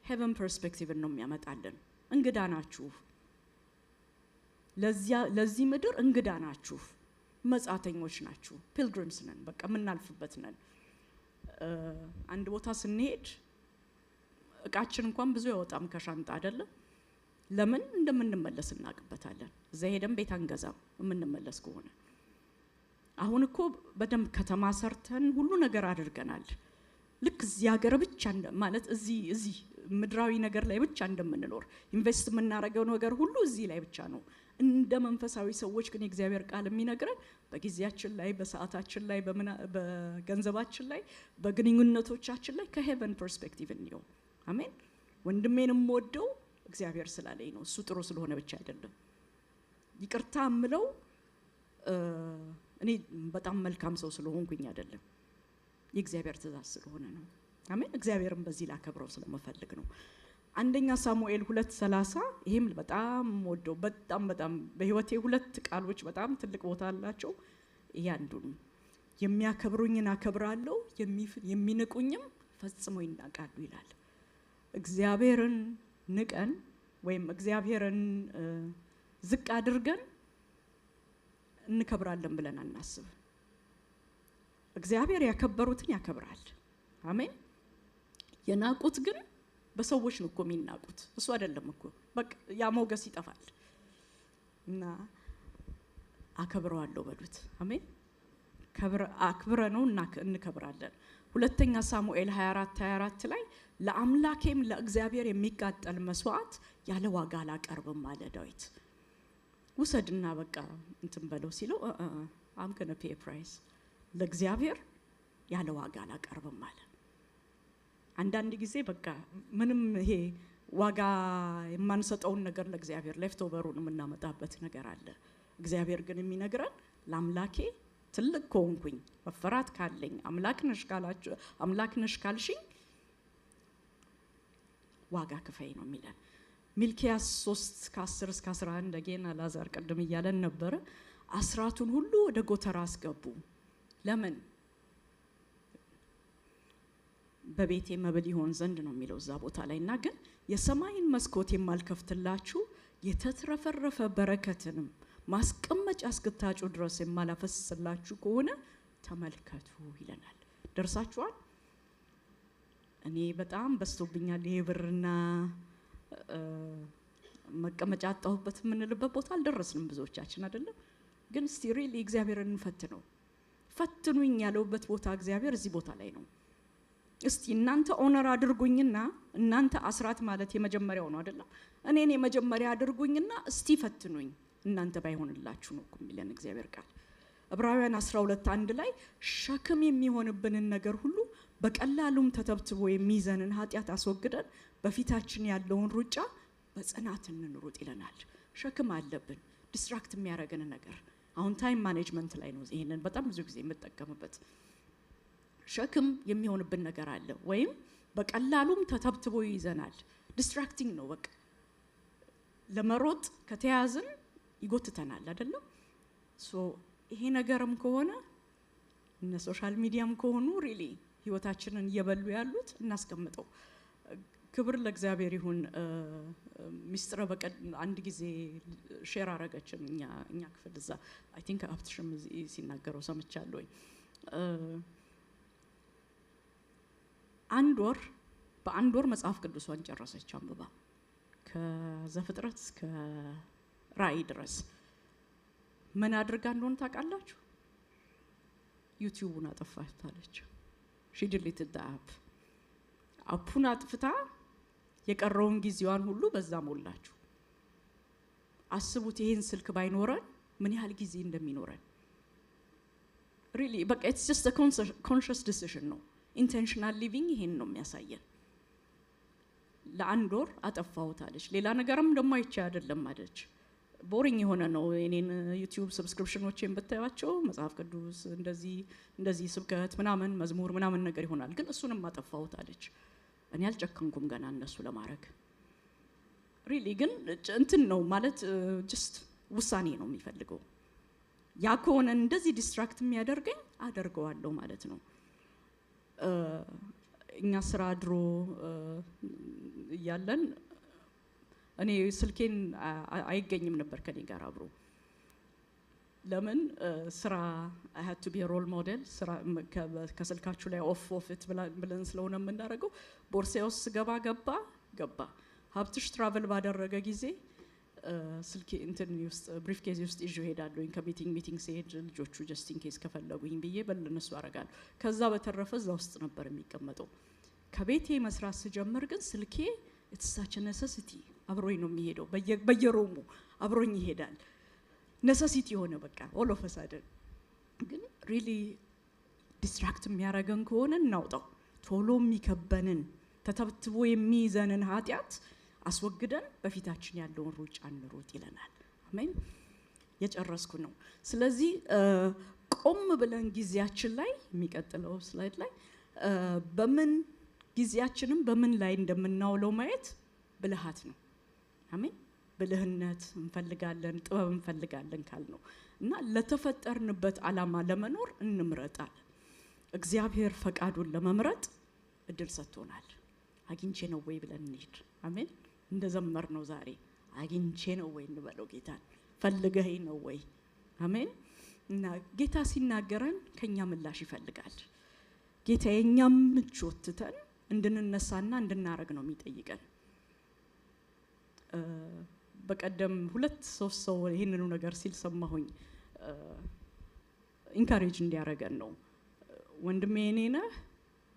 heaven perspective ነው የሚያመጣልን። እንግዳ ናችሁ፣ ለዚህ ምድር እንግዳ ናችሁ፣ መጻተኞች ናችሁ፣ ፒልግሪምስ ነን፣ በቃ የምናልፍበት ነን። አንድ ቦታ ስንሄድ እቃችን እንኳን ብዙ ያወጣም ከሻንጣ አይደለም። ለምን እንደምንመለስ እናውቅበታለን። እዛ ሄደን ቤት አንገዛም የምንመለስ ከሆነ። አሁን እኮ በደንብ ከተማ ሰርተን ሁሉ ነገር አድርገናል። ልክ እዚህ ሀገር ብቻ ማለት እዚህ ምድራዊ ነገር ላይ ብቻ እንደምንኖር ኢንቨስት የምናደርገው ነገር ሁሉ እዚህ ላይ ብቻ ነው። እንደ መንፈሳዊ ሰዎች ግን የእግዚአብሔር ቃል የሚነግረን በጊዜያችን ላይ፣ በሰዓታችን ላይ፣ በገንዘባችን ላይ፣ በግንኙነቶቻችን ላይ ከሄቨን ፐርስፔክቲቭ እንየው። አሜን። ወንድሜንም ወደው እግዚአብሔር ስላለኝ ነው፣ እሱ ጥሩ ስለሆነ ብቻ አይደለም። ይቅርታ ምለው እኔ በጣም መልካም ሰው ስለሆንኩኝ አይደለም፣ የእግዚአብሔር ትእዛዝ ስለሆነ ነው። አሜን። እግዚአብሔርን በዚህ ላከብረው ስለመፈልግ ነው። አንደኛ ሳሙኤል 2:30 ይሄም በጣም ወደው በጣም በህይወቴ ሁለት ቃሎች በጣም ትልቅ ቦታ አላቸው። ያንዱን የሚያከብሩኝን አከብራለሁ፣ የሚንቁኝም ፈጽሞ ይናቃሉ ይላል። እግዚአብሔርን ንቀን ወይም እግዚአብሔርን ዝቅ አድርገን እንከብራለን ብለን አናስብ። እግዚአብሔር ያከበሩትን ያከብራል። አሜን። የናቁት ግን በሰዎች ነው እኮ የሚናቁት፣ እሱ አይደለም እኮ። በቃ ያ ሞገስ ይጠፋል እና አከብረዋለሁ በሉት። አሜን። አክብረነው እንከብራለን። ሁለተኛ ሳሙኤል 24 ላይ ለአምላኬም ለእግዚአብሔር የሚቃጠል መስዋዕት ያለ ዋጋ አላቀርብም አለ ዳዊት። ውሰድና በቃ እንትን በለው ሲለው I'm going to pay a price ለእግዚአብሔር ያለ ዋጋ አላቀርብም አለ። አንዳንድ ጊዜ በቃ ምንም ይሄ ዋጋ የማንሰጠውን ነገር ለእግዚአብሔር ሌፍት ኦቨሩን የምናመጣበት ነገር አለ። እግዚአብሔር ግን የሚነግረን ለአምላኬ ትልቅ ከሆንኩኝ መፈራት ካለኝ አምላክ ነሽ ካልሽኝ ዋጋ ክፈይ ነው የሚለን። ሚልኪያስ 3:10-11 again አላዛር ቀደም እያለን ነበር። አስራቱን ሁሉ ወደ ጎተራ አስገቡ። ለምን? በቤቴ መብል ይሆን ዘንድ ነው የሚለው እዛ ቦታ ላይና ግን የሰማይን መስኮት የማልከፍትላችሁ የተትረፈረፈ በረከትንም ማስቀመጫ እስክታጩ ድረስ የማላፈስላችሁ ከሆነ ተመልከቱ ይለናል። ደርሳችኋል? እኔ በጣም በስቶብኛል ይሄ ብርና መቀመጫ አጣሁበት የምንልበት ቦታ አልደረስንም ብዙዎቻችን አይደለም። ግን እስቲ ሪሊ እግዚአብሔርን እንፈትነው። ፈትኑኝ ያለውበት ቦታ እግዚአብሔር እዚህ ቦታ ላይ ነው። እስቲ እናንተ ኦነር አድርጉኝና እናንተ አስራት ማለት የመጀመሪያው ነው አይደለም። እኔን የመጀመሪያ አድርጉኝና እስቲ ፈትኑኝ እናንተ ባይሆንላችሁ ነው የሚለን እግዚአብሔር ቃል። ዕብራውያን 12:1 ላይ ሸክም የሚሆንብንን ነገር ሁሉ በቀላሉም ተተብትቦ የሚይዘንን ኃጢአት አስወግደን በፊታችን ያለውን ሩጫ በጽናት እንሩጥ ይለናል። ሸክም አለብን፣ ዲስትራክት የሚያደርገን ነገር። አሁን ታይም ማኔጅመንት ላይ ነው ይሄንን በጣም ብዙ ጊዜ የምጠቀምበት። ሸክም የሚሆንብን ነገር አለ ወይም በቀላሉም ተተብትቦ ይይዘናል። ዲስትራክቲንግ ነው በቃ። ለመሮጥ ከተያዝን ይጎትተናል አይደለም። ሶ ይሄ ነገርም ከሆነ እነ ሶሻል ሚዲያም ከሆኑ ሪሊ ህይወታችንን እየበሉ ያሉት እናስቀምጠው። ክብር ለእግዚአብሔር ይሁን። ሚስጥረ በቀድ አንድ ጊዜ ሼር አረጋችን እኛ ክፍል እዛ አይ ቲንክ አፍትሽም ሲናገረው ሰምቻለሁ። በአንድ ወር መጽሐፍ ቅዱሷን ጨረሰች አንብባ ከዘፍጥረት እስከ ራእይ ድረስ። ምን አድርጋ እንደሆነ ታውቃላችሁ? ዩቲዩብን አጠፋታለች። she deleted the app። አፑን አጥፍታ የቀረውን ጊዜዋን ሁሉ በዛ ሞላችሁ። አስቡት ይሄን ስልክ ባይኖረን ምን ያህል ጊዜ እንደሚኖረን። really በቃ it's just a conscious decision ነው። intentional living ይሄን ነው የሚያሳየን። ለአንድ ወር አጠፋውታለች። ሌላ ነገርም ደግሞ አይቼ አይደለም አለች። ቦሪንግ የሆነ ነው። እኔን ዩቲዩብ ሰብስክሪፕሽኖችን ብታያቸው መጽሐፍ ቅዱስ እንደዚህ ስብከት ምናምን መዝሙር ምናምን ነገር ይሆናል። ግን እሱንም አጠፋውታለች። እኔ አልጨከንኩም ገና እነሱ ለማድረግ ሪሊ። ግን እንትን ነው ማለት ጀስት ውሳኔ ነው የሚፈልገው። ያ ከሆነ እንደዚህ ዲስትራክት የሚያደርገኝ አደርገዋለሁ ማለት ነው። እኛ ስራ ድሮ እያለን እኔ ስልኬን አይገኝም ነበር ከኔ ጋር አብሮ። ለምን ስራ I had to be a role model። ስራ ከስልካችሁ ላይ ኦፍ ኢት ብለን ስለሆነ የምናደርገው። ቦርሳዬ ውስጥ ገባ ሀብትሽ ትራቨል ባደረገ ጊዜ ስልኬ እንትን ውስጥ ብሪፍ ኬዝ ውስጥ ይዤ ሄዳለሁኝ። ከሚቲንግ ሲሄድ ልጆቹ ጀስት ኢን ኬዝ ከፈለጉኝ ብዬ በእነሱ አደርጋለሁ። ከዛ በተረፈ እዛ ውስጥ ነበር የሚቀመጠው። ከቤቴ መስራት ስጀምር ግን ስልኬ it's such a necessity አብሮኝ ነው የሚሄደው። በየሮሙ አብሮኝ ይሄዳል። necessity ሆነ በቃ all of a sudden። ግን really distract የሚያደርገን ከሆነ እናውጣው። ቶሎ የሚከበንን ተተብትቦ የሚይዘንን ኃጢአት አስወግደን በፊታችን ያለውን ሩጫ እንሩጥ ይለናል። አሜን። የጨረስኩ ነው። ስለዚህ ቆም ብለን ጊዜያችን ላይ የሚቀጥለው ስላይድ ላይ በምን ጊዜያችንን በምን ላይ እንደምናውለው ማየት ብልሃት ነው። አሜን። ብልህነት እንፈልጋለን፣ ጥበብ እንፈልጋለን ካልነው እና ለተፈጠርንበት ዓላማ ለመኖር እንምረጣል። እግዚአብሔር ፈቃዱን ለመምረጥ እድል ሰጥቶናል። አግኝቼ ነው ወይ ብለን እንሂድ። አሜን። እንደዘመር ነው ዛሬ አግኝቼ ነው ወይ እንበለው ጌታን። ፈልገኸኝ ነው ወይ? አሜን። እና ጌታ ሲናገረን ከኛ ምላሽ ይፈልጋል። ጌታ የኛም ምቾት ትተን እንድንነሳና እንድናረግ ነው የሚጠይቀን። በቀደም 2-3 ሰው ይሄንኑ ነገር ሲል ሰማሁኝ። ኢንካሬጅ እንዲያረገን ነው። ወንድሜ እኔ ነህ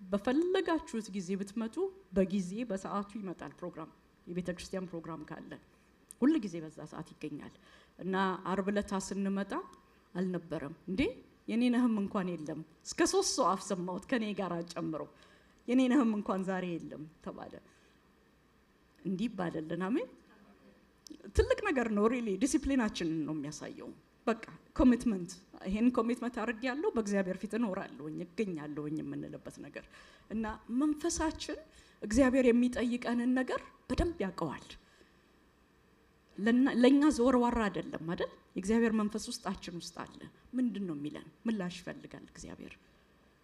በፈለጋችሁት ጊዜ ብትመጡ በጊዜ በሰዓቱ ይመጣል ፕሮግራም። የቤተ ክርስቲያን ፕሮግራም ካለ ሁሉ ጊዜ በዛ ሰዓት ይገኛል። እና አርብ ዕለት ስንመጣ አልነበረም እንዴ የኔነህም እንኳን የለም። እስከ 3 ሰው አፍ ሰማሁት ከኔ ጋር ጨምሮ የኔነህም እንኳን ዛሬ የለም ተባለ። እንዲባልልን አሜን። ትልቅ ነገር ነው ሪሊ ዲሲፕሊናችንን ነው የሚያሳየው። በቃ ኮሚትመንት ይሄን ኮሚትመንት አድርጌያለሁ በእግዚአብሔር ፊት እኖራለሁኝ እገኛለሁኝ የምንልበት ነገር እና መንፈሳችን እግዚአብሔር የሚጠይቀንን ነገር በደንብ ያውቀዋል። ለኛ ዘወርዋራ አይደለም አይደል? የእግዚአብሔር መንፈስ ውስጣችን ውስጥ አለ። ምንድነው የሚለን? ምላሽ ይፈልጋል እግዚአብሔር።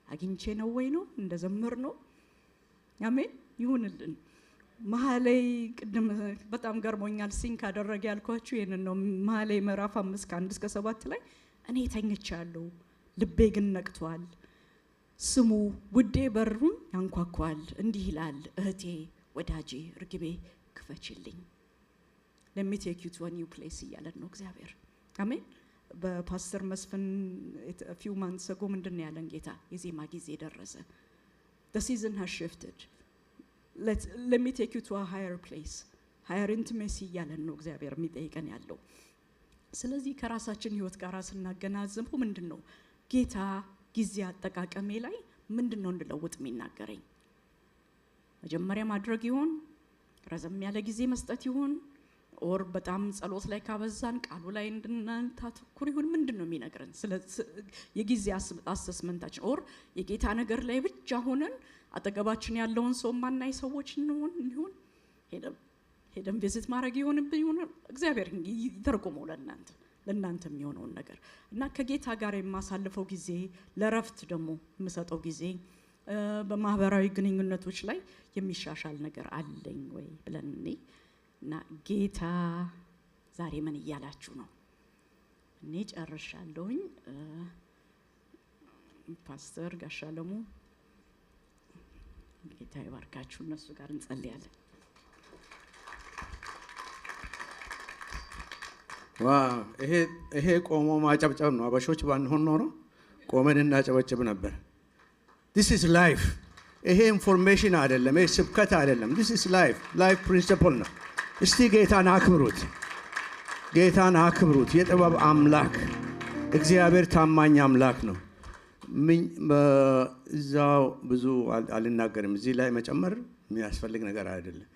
አግኝቼ ነው ወይ ነው እንደዘመር ነው አሜን ይሁንልን። መኃልየ ቅድም በጣም ገርሞኛል ሲንክ አደረገ ያልኳችሁ ይሄንን ነው። መኃልየ ምዕራፍ 5 ከ1-7 ላይ እኔ ተኝቻለሁ ልቤ ግን ነቅቷል፣ ስሙ ውዴ በሩን ያንኳኳል፣ እንዲህ ይላል እህቴ ወዳጄ ርግቤ ክፈችልኝ። let me take you to a new place እያለን ነው እግዚአብሔር አሜን። በፓስተር መስፍን a few months ago ምንድነው ያለን ጌታ? የዜማ ጊዜ ደረሰ። the season has shifted. let me take you to a higher place, higher intimacy እያለን ነው እግዚአብሔር የሚጠይቀን ያለው። ስለዚህ ከራሳችን ህይወት ጋር ስናገናዝበው ምንድነው ጌታ ጊዜ አጠቃቀሜ ላይ ምንድነው እንድለውጥ የሚናገረኝ? መጀመሪያ ማድረግ ይሆን? ረዘም ያለ ጊዜ መስጠት ይሆን? ኦር በጣም ጸሎት ላይ ካበዛን ቃሉ ላይ እንድናተኩር ይሁን? ምንድነው የሚነግረን? የጊዜ አሰስመንታችን ኦር የጌታ ነገር ላይ ብቻ ሆነን አጠገባችን ያለውን ሰው ማናይ ሰዎች እንሆን? ሄደን ቪዚት ማድረግ ይሆን? እግዚአብሔር ይተርጉመው ለእናንተ የሚሆነውን ነገር እና ከጌታ ጋር የማሳልፈው ጊዜ ለረፍት ደግሞ የምሰጠው ጊዜ በማህበራዊ ግንኙነቶች ላይ የሚሻሻል ነገር አለኝ ወይ ብለን እና ጌታ ዛሬ ምን እያላችሁ ነው? እኔ ጨርሻለሁኝ። ፓስተር ጋሻለሙ ጌታ ይባርካችሁ። እነሱ ጋር እንጸልያለን። ዋው! ይሄ ቆሞ ማጨብጨብ ነው። አበሾች ባንሆን ኖሮ ቆመን እናጨበጭብ ነበር። this is life። ይሄ ኢንፎርሜሽን አይደለም፣ ይሄ ስብከት አይደለም። this is life principle ነው። እስቲ ጌታን አክብሩት፣ ጌታን አክብሩት። የጥበብ አምላክ እግዚአብሔር ታማኝ አምላክ ነው። እዛው ብዙ አልናገርም። እዚህ ላይ መጨመር የሚያስፈልግ ነገር አይደለም።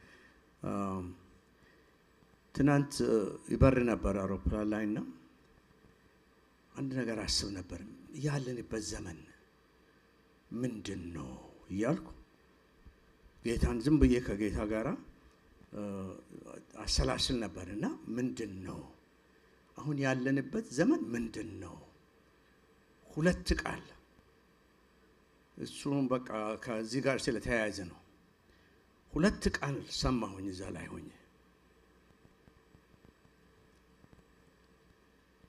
ትናንት ይበር ነበር አውሮፕላን ላይ እና አንድ ነገር አስብ ነበር። ያለንበት ዘመን ምንድን ነው እያልኩ ጌታን ዝም ብዬ ከጌታ ጋር አሰላስል ነበርና ምንድን ነው አሁን ያለንበት ዘመን ምንድን ነው? ሁለት ቃል እሱም በቃ ከዚህ ጋር ስለተያያዘ ነው። ሁለት ቃል ሰማሁኝ እዛ ላይ ሆኜ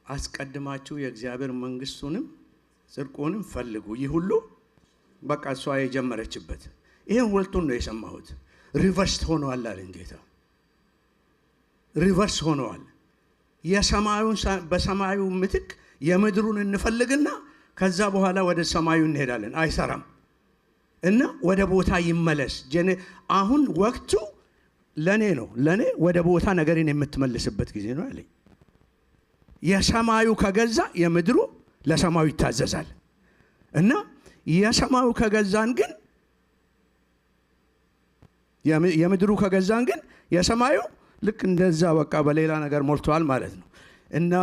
አስቀድማችሁ የእግዚአብሔር መንግስቱንም ጽድቁንም ፈልጉ። ይህ ሁሉ በቃ እሷ የጀመረችበት ይሄን ሁለቱን ነው የሰማሁት። ሪቨርስ ሆነዋል አለኝ ጌታ። ሪቨርስ ሆነዋል። የሰማዩን በሰማዩ ምትክ የምድሩን እንፈልግና ከዛ በኋላ ወደ ሰማዩ እንሄዳለን። አይሰራም እና ወደ ቦታ ይመለስ። አሁን ወቅቱ ለኔ ነው። ለኔ ወደ ቦታ ነገርን የምትመልስበት ጊዜ ነው አለኝ። የሰማዩ ከገዛ የምድሩ ለሰማዩ ይታዘዛል እና የሰማዩ ከገዛን ግን የምድሩ ከገዛን ግን የሰማዩ ልክ እንደዛ በቃ በሌላ ነገር ሞልቷል ማለት ነው። እና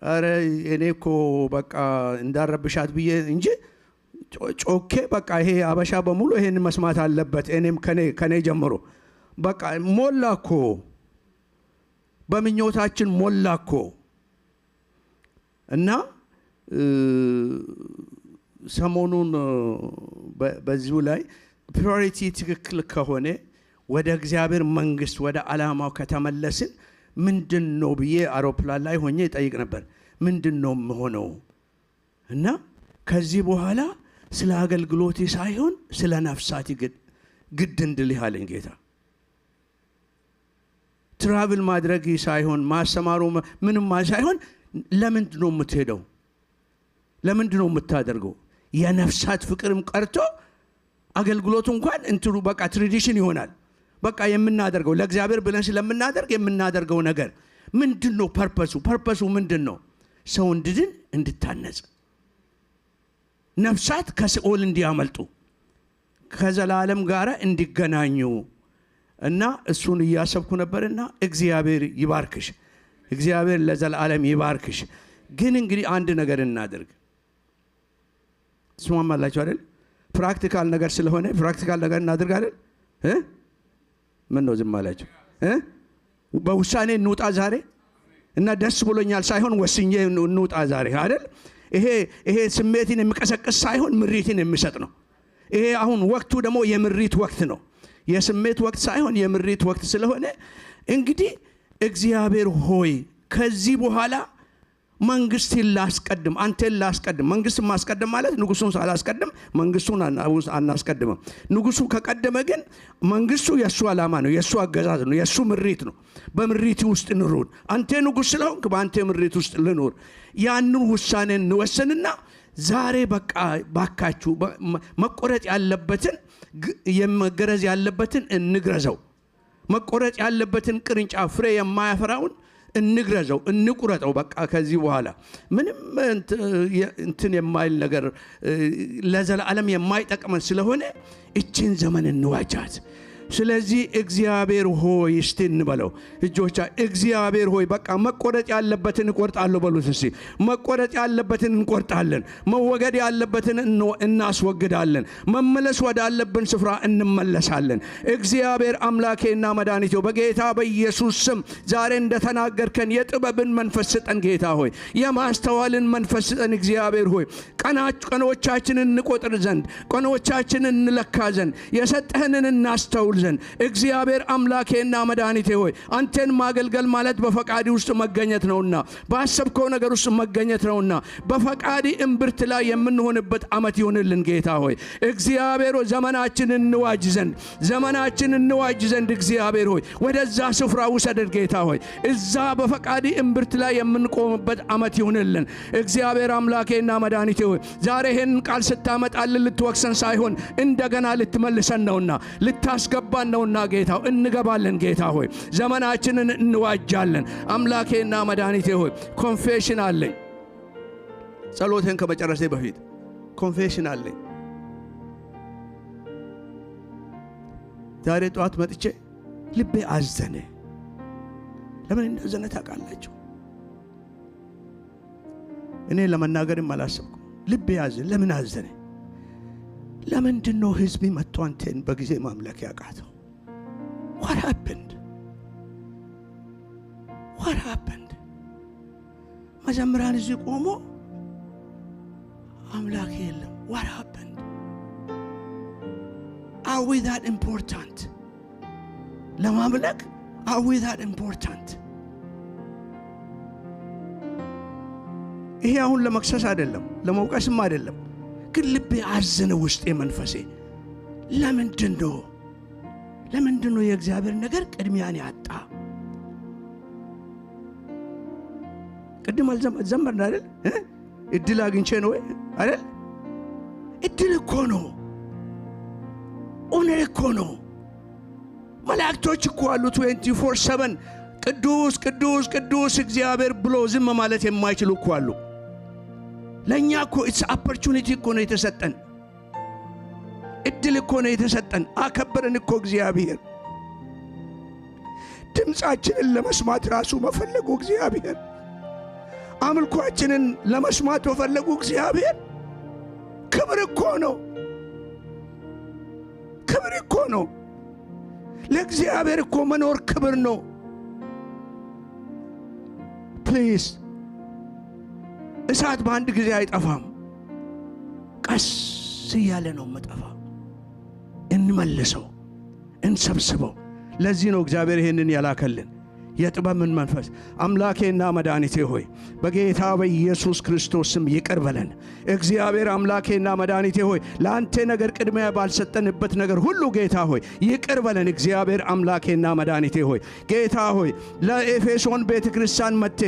አረ እኔ እኮ በቃ እንዳረብሻት ብዬ እንጂ ጮኬ በቃ ይሄ አበሻ በሙሉ ይሄን መስማት አለበት። እኔም ከኔ ጀምሮ በቃ ሞላኮ በምኞታችን ሞላኮ እና ሰሞኑን በዚሁ ላይ ፕራዮሪቲ ትክክል ከሆነ ወደ እግዚአብሔር መንግስት ወደ ዓላማው ከተመለስን ምንድነው ብዬ አውሮፕላን ላይ ሆኜ ጠይቅ ነበር። ምንድነው የምሆነው? እና ከዚህ በኋላ ስለ አገልግሎቴ ሳይሆን ስለ ነፍሳት ግድ እንድልህ አለኝ ጌታ። ትራቭል ማድረግ ሳይሆን ማስተማሩ ምንም ሳይሆን ለምንድነው የምትሄደው? ለምንድነው የምታደርገው? የነፍሳት ፍቅርም ቀርቶ አገልግሎቱ እንኳን እንትሩ በቃ ትራዲሽን ይሆናል። በቃ የምናደርገው ለእግዚአብሔር ብለን ስለምናደርግ የምናደርገው ነገር ምንድነው? ፐርፐሱ ምንድነው? ሰው እንድድን፣ እንድታነጽ፣ ነፍሳት ከሲኦል እንዲያመልጡ፣ ከዘላለም ጋር እንዲገናኙ እና እሱን እያሰብኩ ነበርና እግዚአብሔር ይባርክሽ፣ እግዚአብሔር ለዘላለም ይባርክሽ። ግን እንግዲህ አንድ ነገር እናድርግ። ስማማላችሁ አይደል? ፕራክቲካል ነገር ስለሆነ ፕራክቲካል ነገር እናድርግ አይደል? ምን ነው ዝም አላችሁ? በውሳኔ እንውጣ ዛሬ እና ደስ ብሎኛል ሳይሆን ወስኜ እንውጣ ዛሬ አይደል? ይሄ ስሜትን የሚቀሰቅስ ሳይሆን ምሪትን የሚሰጥ ነው። ይሄ አሁን ወቅቱ ደግሞ የምሪት ወቅት ነው። የስሜት ወቅት ሳይሆን የምሪት ወቅት ስለሆነ እንግዲህ እግዚአብሔር ሆይ ከዚህ በኋላ መንግስትን ላስቀድም፣ አንተን ላስቀድም። መንግስትን ማስቀደም ማለት ንጉሱን ሳላስቀድም መንግስቱን አናስቀድምም። ንጉሱ ከቀደመ ግን መንግስቱ የሱ ዓላማ ነው፣ የሱ አገዛዝ ነው፣ የሱ ምሪት ነው። በምሪት ውስጥ እንሩን። አንተ ንጉስ ስለሆንክ በአንተ ምሪት ውስጥ ልኑር። ያንን ውሳኔ እንወስንና ዛሬ በቃ ባካችሁ መቆረጥ ያለበትን የመገረዝ ያለበትን እንግረዘው። መቆረጥ ያለበትን ቅርንጫፍ ፍሬ የማያፈራውን እንግረዘው፣ እንቁረጠው። በቃ ከዚህ በኋላ ምንም እንትን የማይል ነገር ለዘላለም የማይጠቅመን ስለሆነ እቺን ዘመን እንዋጃት። ስለዚህ እግዚአብሔር ሆይ እስቲ እንበለው እጆቻ። እግዚአብሔር ሆይ በቃ መቆረጥ ያለበትን እንቆርጣለሁ በሉት እስቲ። መቆረጥ ያለበትን እንቆርጣለን፣ መወገድ ያለበትን እናስወግዳለን፣ መመለስ ወዳለብን ስፍራ እንመለሳለን። እግዚአብሔር አምላኬና መድኃኒቴ በጌታ በኢየሱስ ስም ዛሬ እንደተናገርከን የጥበብን መንፈስ ስጠን ጌታ ሆይ፣ የማስተዋልን መንፈስ ስጠን እግዚአብሔር ሆይ። ቀኖቻችንን እንቆጥር ዘንድ፣ ቀኖቻችንን እንለካ ዘንድ፣ የሰጠህንን እናስተውል ዘንድ እግዚአብሔር አምላኬና መድኃኒቴ ሆይ አንተን ማገልገል ማለት በፈቃዲ ውስጥ መገኘት ነውና፣ ባሰብከው ነገር ውስጥ መገኘት ነውና በፈቃዲ እምብርት ላይ የምንሆንበት ዓመት ይሁንልን ጌታ ሆይ። እግዚአብሔር ሆይ ዘመናችንን እንዋጅ ዘንድ እግዚአብሔር ሆይ ወደዛ ስፍራ ውሰደን ጌታ ሆይ። እዛ በፈቃዲ እምብርት ላይ የምንቆምበት ዓመት ይሁንልን እግዚአብሔር አምላኬና መድኃኒቴ ሆይ። ዛሬ ይህንን ቃል ስታመጣልን ልትወቅሰን ሳይሆን እንደገና ልትመልሰን ነውና ልታስገባን ነውና ጌታ እንገባለን ጌታ ሆይ። ዘመናችንን እንዋጃለን አምላኬና መድኃኒቴ ሆይ። ኮንፌሽን አለኝ፣ ጸሎቴን ከመጨረሴ በፊት ኮንፌሽን አለኝ። ዛሬ ጠዋት መጥቼ ልቤ አዘነ። ለምን እንዳዘነ ታውቃላችሁ? እኔ ለመናገርም አላሰብኩም። ልቤ አዘነ። ለምን አዘነ? ለምንድን ነው ህዝብ መጥቶ አንተን በጊዜ ማምለክ ያቃተው? What happened? መጀመሪያን እዚህ ቆሞ አምላክ የለም። What happened? Are we that important? ለማምለክ are we that important? ይሄ አሁን ለመክሰስ አይደለም፣ ለመውቀስም አይደለም። ግን ልቤ አዘነ ውስጤ መንፈሴ። ለምንድን ነው የእግዚአብሔር ነገር ቅድሚያን ያጣ? ቅድም አልዘመርን አይደል? እድል አግኝቼ ነው አይደል? እድል እኮ ነው፣ ኦነር እኮ ነው። መላእክቶች እኮ አሉ 24/7 ቅዱስ ቅዱስ ቅዱስ እግዚአብሔር ብሎ ዝም ማለት የማይችሉ እኮ አሉ። ለኛ እኮ it's opportunity እኮ ነው የተሰጠን፣ እድል እኮ ነው የተሰጠን። አከበረን እኮ እግዚአብሔር። ድምፃችንን ለመስማት ራሱ መፈለጉ እግዚአብሔር፣ አምልኳችንን ለመስማት መፈለጉ እግዚአብሔር ክብር እኮ ነው፣ ክብር እኮ ነው። ለእግዚአብሔር እኮ መኖር ክብር ነው። ፕሊዝ እሳት በአንድ ጊዜ አይጠፋም፣ ቀስ እያለ ነው መጠፋ። እንመልሰው፣ እንሰብስበው። ለዚህ ነው እግዚአብሔር ይህንን ያላከልን የጥበብን መንፈስ። አምላኬና መድኃኒቴ ሆይ በጌታ በኢየሱስ ክርስቶስ ስም ይቅር በለን። እግዚአብሔር አምላኬና መድኃኒቴ ሆይ ለአንተ ነገር ቅድሚያ ባልሰጠንበት ነገር ሁሉ ጌታ ሆይ ይቅር በለን። እግዚአብሔር አምላኬና መድኃኒቴ ሆይ ጌታ ሆይ ለኤፌሶን ቤተ ክርስቲያን መጥቴ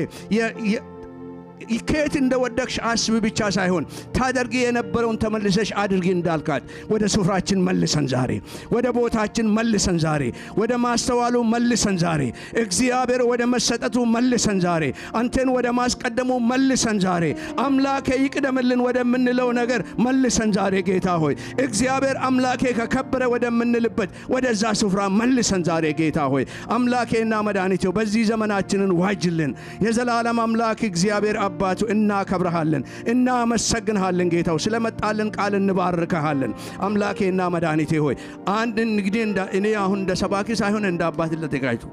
ከየት እንደወደቅሽ አስብ ብቻ ሳይሆን ታደርጊ የነበረውን ተመልሰሽ አድርጊ እንዳልካት ወደ ስፍራችን መልሰን ዛሬ፣ ወደ ቦታችን መልሰን ዛሬ፣ ወደ ማስተዋሉ መልሰን ዛሬ፣ እግዚአብሔር ወደ መሰጠቱ መልሰን ዛሬ፣ አንተን ወደ ማስቀደሙ መልሰን ዛሬ፣ አምላኬ ይቅደምልን ወደምንለው ነገር መልሰን ዛሬ ጌታ ሆይ እግዚአብሔር አምላኬ ከከበረ ወደምንልበት ወደዛ ስፍራ መልሰን ዛሬ ጌታ ሆይ አምላኬና መድኃኒቴ በዚህ ዘመናችንን ዋጅልን። የዘላለም አምላክ እግዚአብሔር አባቱ እናከብርሃለን፣ እናመሰግንሃለን። ጌታው ስለመጣልን ቃል እንባርከሃለን። አምላኬና መድኃኒቴ ሆይ አንድ እንግዲህ እኔ አሁን እንደ ሰባኪ ሳይሆን እንደ አባት ለተጋይቱ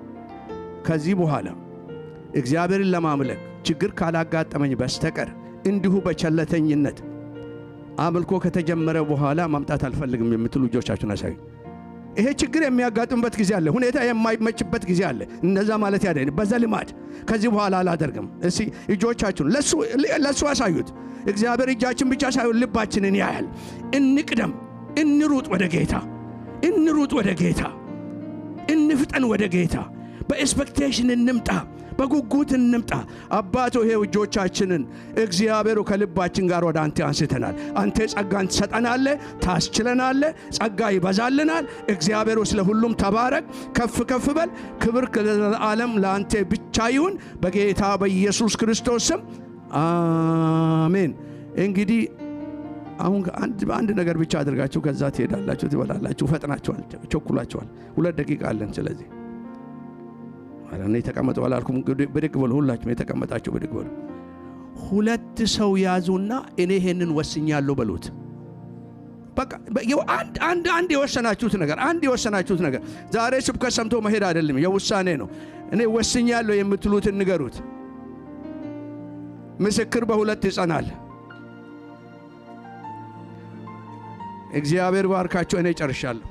ከዚህ በኋላ እግዚአብሔርን ለማምለክ ችግር ካላጋጠመኝ በስተቀር እንዲሁ በቸለተኝነት አምልኮ ከተጀመረ በኋላ ማምጣት አልፈልግም የምትሉ ልጆቻችሁን አሳዩ። ይሄ ችግር የሚያጋጥምበት ጊዜ አለ፣ ሁኔታ የማይመችበት ጊዜ አለ። እንደዛ ማለት ያደኝ በዘልማድ ከዚህ በኋላ አላደርግም። እስቲ እጆቻችሁን ለሱ አሳዩት። እግዚአብሔር እጃችን ብቻ ሳይሆን ልባችንን ያያል። እንቅደም፣ እንሩጥ ወደ ጌታ፣ እንሩጥ ወደ ጌታ፣ እንፍጠን ወደ ጌታ። በኤክስፔክቴሽን እንምጣ፣ በጉጉት እንምጣ። አባቶ ይሄ እጆቻችንን እግዚአብሔሩ ከልባችን ጋር ወደ አንተ አንስተናል። አንተ ጸጋን ትሰጠናለህ፣ ታስችለናለህ፣ ጸጋ ይበዛልናል። እግዚአብሔሩ ስለ ሁሉም ተባረክ፣ ከፍ ከፍ በል። ክብር ለዓለም ለአንተ ብቻ ይሁን በጌታ በኢየሱስ ክርስቶስ ስም አሜን። እንግዲህ አሁን አንድ ነገር ብቻ አድርጋችሁ ከዛ ትሄዳላችሁ፣ ትበላላችሁ። ፈጥናችኋል፣ ቸኩላችኋል። 2 ደቂቃ አለን። ስለዚህ አላኔ ተቀመጡ አላልኩም። ብድግ በሉ፣ ሁላችሁም የተቀመጣችሁ ብድግ በሉ። 2 ሰው ያዙና እኔ ይሄንን ወስኛለሁ በሉት። በቃ አንድ የወሰናችሁት ነገር ዛሬ ስብከት ሰምቶ መሄድ አይደለም፣ የውሳኔ ነው። እኔ ወስኛለሁ የምትሉትን ንገሩት። ምስክር በ2 ይጸናል። እግዚአብሔር ባርካችሁ። እኔ ጨርሻለሁ።